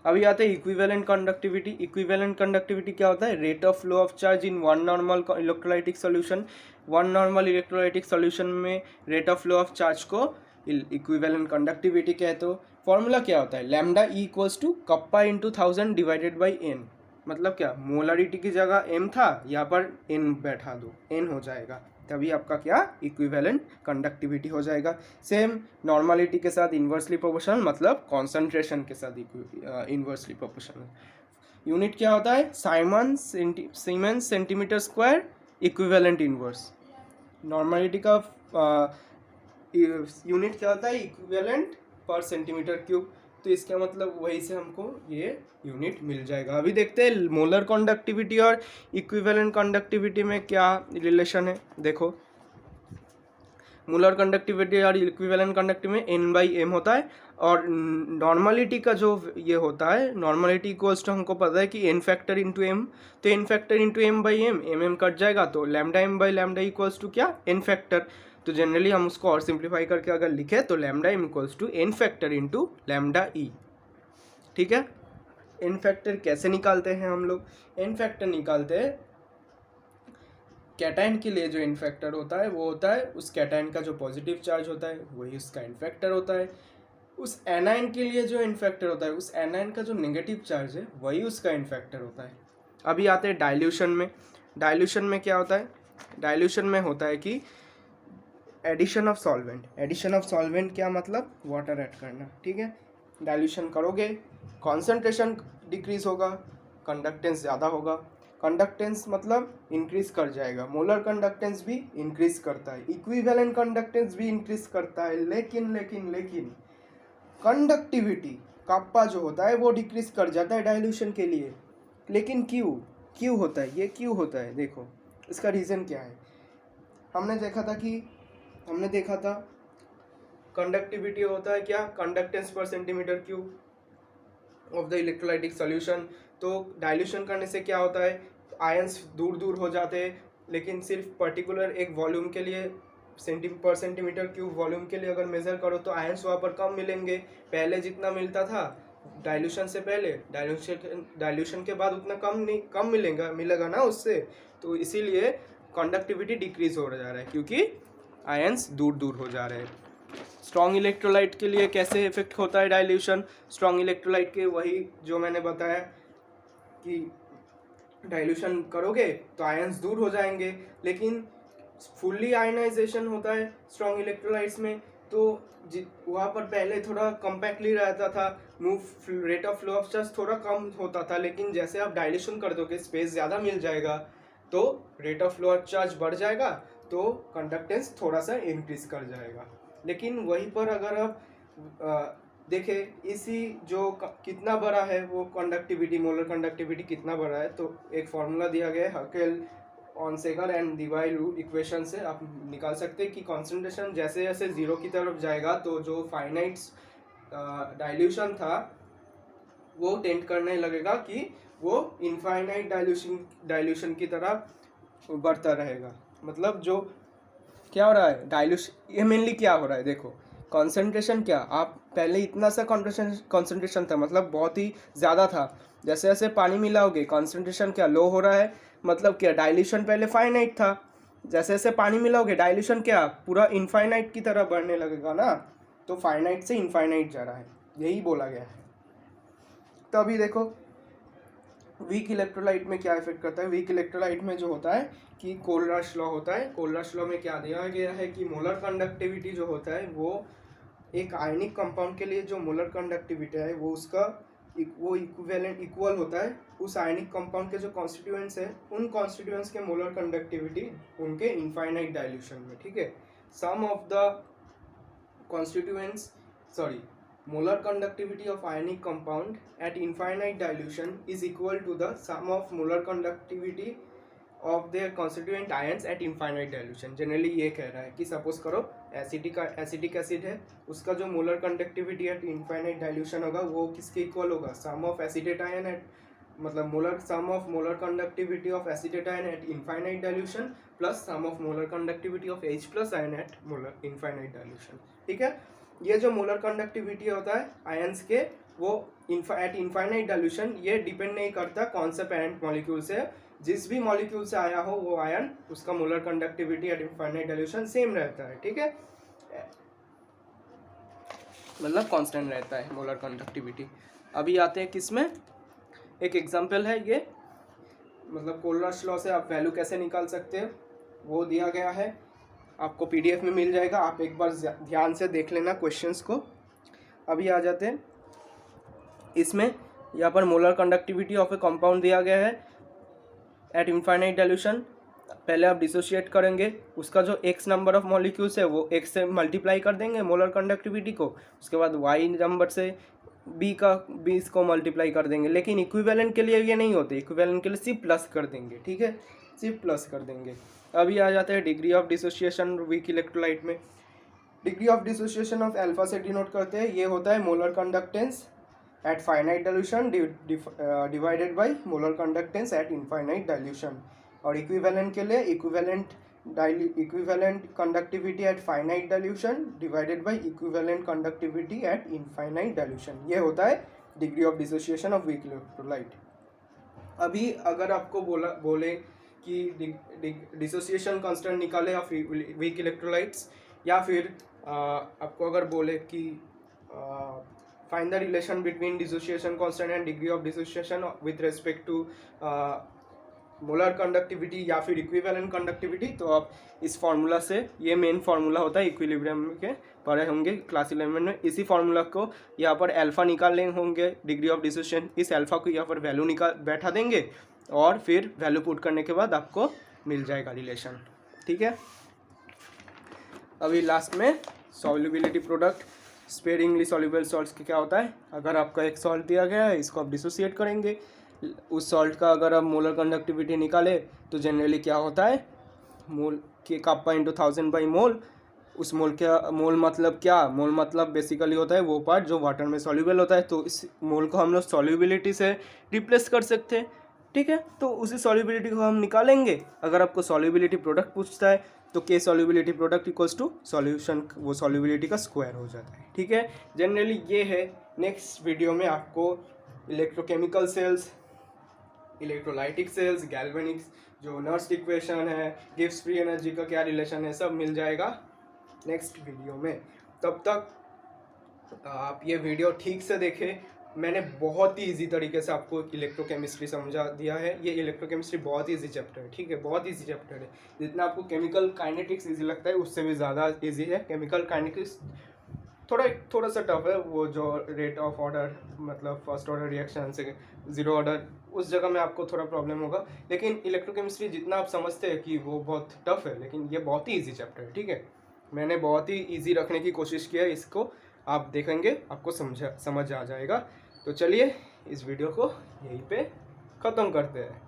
अभी आते हैं इक्विवेलेंट कंडक्टिविटी। इक्विवेलेंट कंडक्टिविटी क्या होता है? Rate of flow of charge in 1 normal electrolytic solution. 1 normal electrolytic solution में rate of flow of charge को इक्विवेलेंट कंडक्टिविटी कहते हो। फॉर्मूला क्या होता है? Lambda e equals to kappa into 1000 divided by n. मतलब क्या, मोलरिटी की जगह एम था, यहाँ पर एन बैठा दो, एन हो जाएगा, तभी आपका क्या इक्विवेलेंट कंडक्टिविटी हो जाएगा। सेम नॉर्मलिटी के साथ इन्वर्सली प्रोपोर्शनल, मतलब कॉन्सेंट्रेशन के साथ इन्वर्सली प्रोपोर्शनल। यूनिट क्या होता है? Siemens centimetre square equivalent inverse. Normality का यूनिट क्या होता है? इक्विवेलेंट पर सेंटीमीटर क्यूब। तो इसका मतलब वही से हमको ये यूनिट मिल जाएगा। अभी देखते हैं मोलर कंडक्टिविटी और इक्विवेलेंट कंडक्टिविटी में क्या रिलेशन है। देखो, मोलर कंडक्टिविटी और इक्विवेलेंट कंडक्टिविटी में एन बाई एम होता है, और नॉर्मलिटी का जो ये होता है, नॉर्मलिटी इक्वल्स टू हमको पता है कि एन फैक्टर इंटू एम, तो n factor into m by m, m cut जाएगा तो lambda M by lambda equals to क्या? N factor. तो जनरली हम उसको और सिंप्लीफाई करके अगर लिखे तो lambda m equals to n factor into lambda e. ठीक है, एन फैक्टर कैसे निकालते हैं हम लोग? एन फैक्टर निकालते हैं, कैटायन के लिए जो एन फैक्टर होता है वो होता है उस कैटायन का जो पॉजिटिव चार्ज होता है वही उसका एन फैक्टर होता है। उस एनायन के लिए जो एन फैक्टर होता है, उस एनायन का जो नेगेटिव चार्ज है वही उसका एन फैक्टर होता है। अभी आते हैं डाइल्यूशन में। डाइल्यूशन में क्या होता है? डाइल्यूशन में होता है कि addition of solvent. Addition of solvent क्या मतलब? वाटर ऐड करना। ठीक है, डाइल्यूशन करोगे कॉन्सेंट्रेशन डिक्रीज होगा, कंडक्टेंस ज़्यादा होगा। कंडक्टेंस मतलब इंक्रीज कर जाएगा, मोलर कंडक्टेंस भी इंक्रीज करता है, इक्विवेलेंट कंडक्टेंस भी इंक्रीज करता है, लेकिन कंडक्टिविटी कप्पा जो होता है वो डिक्रीज कर जाता है डाइल्यूशन के लिए। लेकिन क्यों होता है? ये क्यों होता है? देखो, इसका रीज़न क्या है। हमने देखा था कंडक्टिविटी होता है क्या? कंडक्टेंस पर centimetre cube of the electrolytic solution. तो डाइल्यूशन करने से क्या होता है? आयंस दूर हो जाते हैं, लेकिन सिर्फ पर्टिकुलर एक वॉल्यूम के लिए पर सेंटीमीटर क्यूब वॉल्यूम के लिए अगर मेज़र करो तो आयंस वहाँ पर कम मिलेंगे। पहले जितना मिलता था डाइल्यूशन से पहले, डाइल्यूशन के बाद उतना कम मिलेगा ना उससे। तो इसीलिए कंडक्टिविटी डिक्रीज हो जा रहा है, क्योंकि आयंस दूर हो जा रहे हैं। स्ट्रॉन्ग इलेक्ट्रोलाइट के लिए कैसे इफेक्ट होता है डाइल्यूशन? स्ट्रॉन्ग इलेक्ट्रोलाइट के वही जो मैंने बताया कि डाइल्यूशन करोगे तो आयंस दूर हो जाएंगे, लेकिन फुल्ली आयनाइजेशन होता है स्ट्रॉन्ग इलेक्ट्रोलाइट्स में, तो वहाँ पर पहले थोड़ा कम्पैक्टली रहता था, rate of flow of charge थोड़ा कम होता था, लेकिन जैसे आप डाइल्यूशन कर दोगे स्पेस ज़्यादा मिल जाएगा तो rate of flow of charge बढ़ जाएगा, तो कंडक्टेंस थोड़ा सा इंक्रीज कर जाएगा। लेकिन वहीं पर अगर आप देखें इसी जो कितना बड़ा है वो कंडक्टिविटी, मोलर कंडक्टिविटी कितना बड़ा है, तो एक फॉर्मूला दिया गया है हकेल, ऑनसेगर एंड डिवाइल इक्वेशन से आप निकाल सकते हैं कि कॉन्सेंट्रेशन जैसे जैसे जीरो की तरफ जाएगा तो जो फाइनाइट डाइल्यूशन था वो टेंड करने लगेगा कि वो इनफाइनाइट डाइल्यूशन की तरह बढ़ता रहेगा। मतलब जो क्या हो रहा है डाइल्यूशन, ये मेनली क्या हो रहा है? देखो, कॉन्सेंट्रेशन क्या, आप पहले इतना सा कॉन्सेंट्रेशन था, मतलब बहुत ही ज़्यादा था। जैसे जैसे पानी मिलाओगे कॉन्सेंट्रेशन क्या लो हो रहा है, मतलब क्या डाइल्यूशन पहले फाइनाइट था, जैसे जैसे पानी मिलाओगे डाइल्यूशन क्या पूरा इनफाइनाइट की तरह बढ़ने लगेगा ना, तो फाइनाइट से इनफाइनाइट जा रहा है, यही बोला गया है। तो अभी देखो वीक इलेक्ट्रोलाइट में क्या इफेक्ट करता है। वीक इलेक्ट्रोलाइट में जो होता है कि कोलराश लॉ होता है। कोलराश लॉ में क्या दिया गया है कि मोलर कंडक्टिविटी जो होता है वो एक आयनिक कंपाउंड के लिए जो मोलर कंडक्टिविटी है वो उसका वो इक्वल होता है उस आयनिक कंपाउंड के जो कॉन्स्टिट्यूएंट्स है उन कॉन्स्टिट्यूएंट्स के मोलर कंडक्टिविटी उनके इनफाइनाइट डाइल्यूशन में, ठीक है। Sum of the constituents molar conductivity of ionic compound at infinite dilution is equal to the sum of molar conductivity of their constituent ions at infinite dilution। Generally ये कह रहा है कि suppose करो acetic acid है, उसका जो molar conductivity at infinite dilution होगा वो किसके इक्वल होगा, sum of acetate ion at मतलब sum of molar conductivity of acetate ion at infinite dilution plus sum of molar conductivity of H plus ion at molar infinite dilution, ठीक है। ये जो molar conductivity होता है ions के वो eight infinite dilution ये डिपेंड नहीं करता कौन से पेरेंट मॉलिक्यूल से, जिस भी मॉलिक्यूल से आया हो वो आयन उसका molar conductivity at infinite dilution same रहता है, ठीक है, मतलब कांस्टेंट रहता है मोलर कंडक्टिविटी। अभी आते हैं किस में, एक एग्जांपल है ये, मतलब कोलराश लॉ से आप वैल्यू कैसे निकाल सकते हो वो दिया गया है, आपको PDF में मिल जाएगा, आप एक बार ध्यान से देख लेना क्वेश्चंस को। अभी आ जाते हैं इसमें, यहाँ पर molar conductivity of A compound दिया गया है एट इनफाइनाइट डाइल्यूशन। पहले आप डिसोशिएट करेंगे, उसका जो x नंबर ऑफ मॉलिक्यूल्स है वो x से मल्टीप्लाई कर देंगे मोलर कंडक्टिविटी को, उसके बाद y नंबर से b को मल्टीप्लाई कर देंगे। लेकिन इक्विवेलेंट के लिए ये नहीं होते, इक्विवेलेंट के लिए सिर्फ प्लस कर देंगे, ठीक है, सिर्फ प्लस कर देंगे। अभी आ जाते हैं degree of dissociation weak electrolyte में। Degree of dissociation of alpha से डिनोट करते हैं, ये होता है molar conductance at finite dilution divided by molar conductance at infinite dilution. और इक्विवेलेंट के लिए equivalent conductivity at finite dilution divided by equivalent conductivity at infinite dilution, ये होता है degree of dissociation of weak electrolyte. अभी अगर आपको बोले कि डिसोसिएशन कांस्टेंट निकाले ऑफ वीक इलेक्ट्रोलाइट्स, या फिर आपको अगर बोले कि find the relation between dissociation constant and degree of dissociation with respect to molar conductivity या फिर इक्विवेलेंट कंडक्टिविटी, तो आप इस फार्मूला से, ये मेन फार्मूला होता है इक्विलिब्रियम के, पढ़े होंगे क्लास 11 में, इसी फार्मूला को यहाँ पर अल्फा निकालने होंगे डिग्री ऑफ डिसोसिएशन, इस अल्फा को यहाँ पर वैल्यू बैठा देंगे और फिर वैल्यू पुट करने के बाद आपको मिल जाएगा रिलेशन, ठीक है। अभी लास्ट में solubility product, sparingly soluble salts के क्या होता है, अगर आपका एक सॉल्ट दिया गया है इसको आप डिसोसिएट करेंगे, उस सॉल्ट का अगर आप मोलर कंडक्टिविटी निकाले तो जनरली क्या होता है मोल के कप्पा इंटू 1000 बाई मोल, उस मोल क्या, मोल मतलब क्या, मोल मतलब बेसिकली होता है वो पार्ट जो वाटर में सॉल्युबल होता है, तो इस मोल को हम लोग सॉल्युबिलिटी से रिप्लेस कर सकते हैं, ठीक है। तो उसी सॉल्युबिलिटी को हम निकालेंगे। अगर आपको सॉल्युबिलिटी प्रोडक्ट पूछता है तो K solubility product equals to solution, वो सॉल्युबिलिटी का स्क्वायर हो जाता है, ठीक है। जनरली ये है। नेक्स्ट वीडियो में आपको इलेक्ट्रोकेमिकल सेल्स, इलेक्ट्रोलाइटिक सेल्स, गैल्वेनिक्स, जो नर्स इक्वेशन है, गिब्स फ्री एनर्जी का क्या रिलेशन है, सब मिल जाएगा नेक्स्ट वीडियो में। तब तक आप ये वीडियो ठीक से देखें, मैंने बहुत ही इजी तरीके से आपको इलेक्ट्रोकेमिस्ट्री समझा दिया है। ये इलेक्ट्रोकेमिस्ट्री बहुत ही इजी चैप्टर है, ठीक है, बहुत इजी चैप्टर है। जितना आपको केमिकल काइनेटिक्स इजी लगता है उससे भी ज़्यादा इजी है। केमिकल काइनेटिक्स थोड़ा सा टफ है, वो जो रेट ऑफ ऑर्डर मतलब फर्स्ट ऑर्डर रिएक्शन से 0 ऑर्डर, उस जगह में आपको थोड़ा प्रॉब्लम होगा। लेकिन इलेक्ट्रोकेमिस्ट्री जितना आप समझते हैं कि वो बहुत टफ है, लेकिन ये बहुत ही ईजी चैप्टर है, ठीक है। मैंने बहुत ही ईजी रखने की कोशिश की है, इसको आप देखेंगे आपको समझ आ जाएगा। तो चलिए इस वीडियो को यहीं पे ख़त्म करते हैं।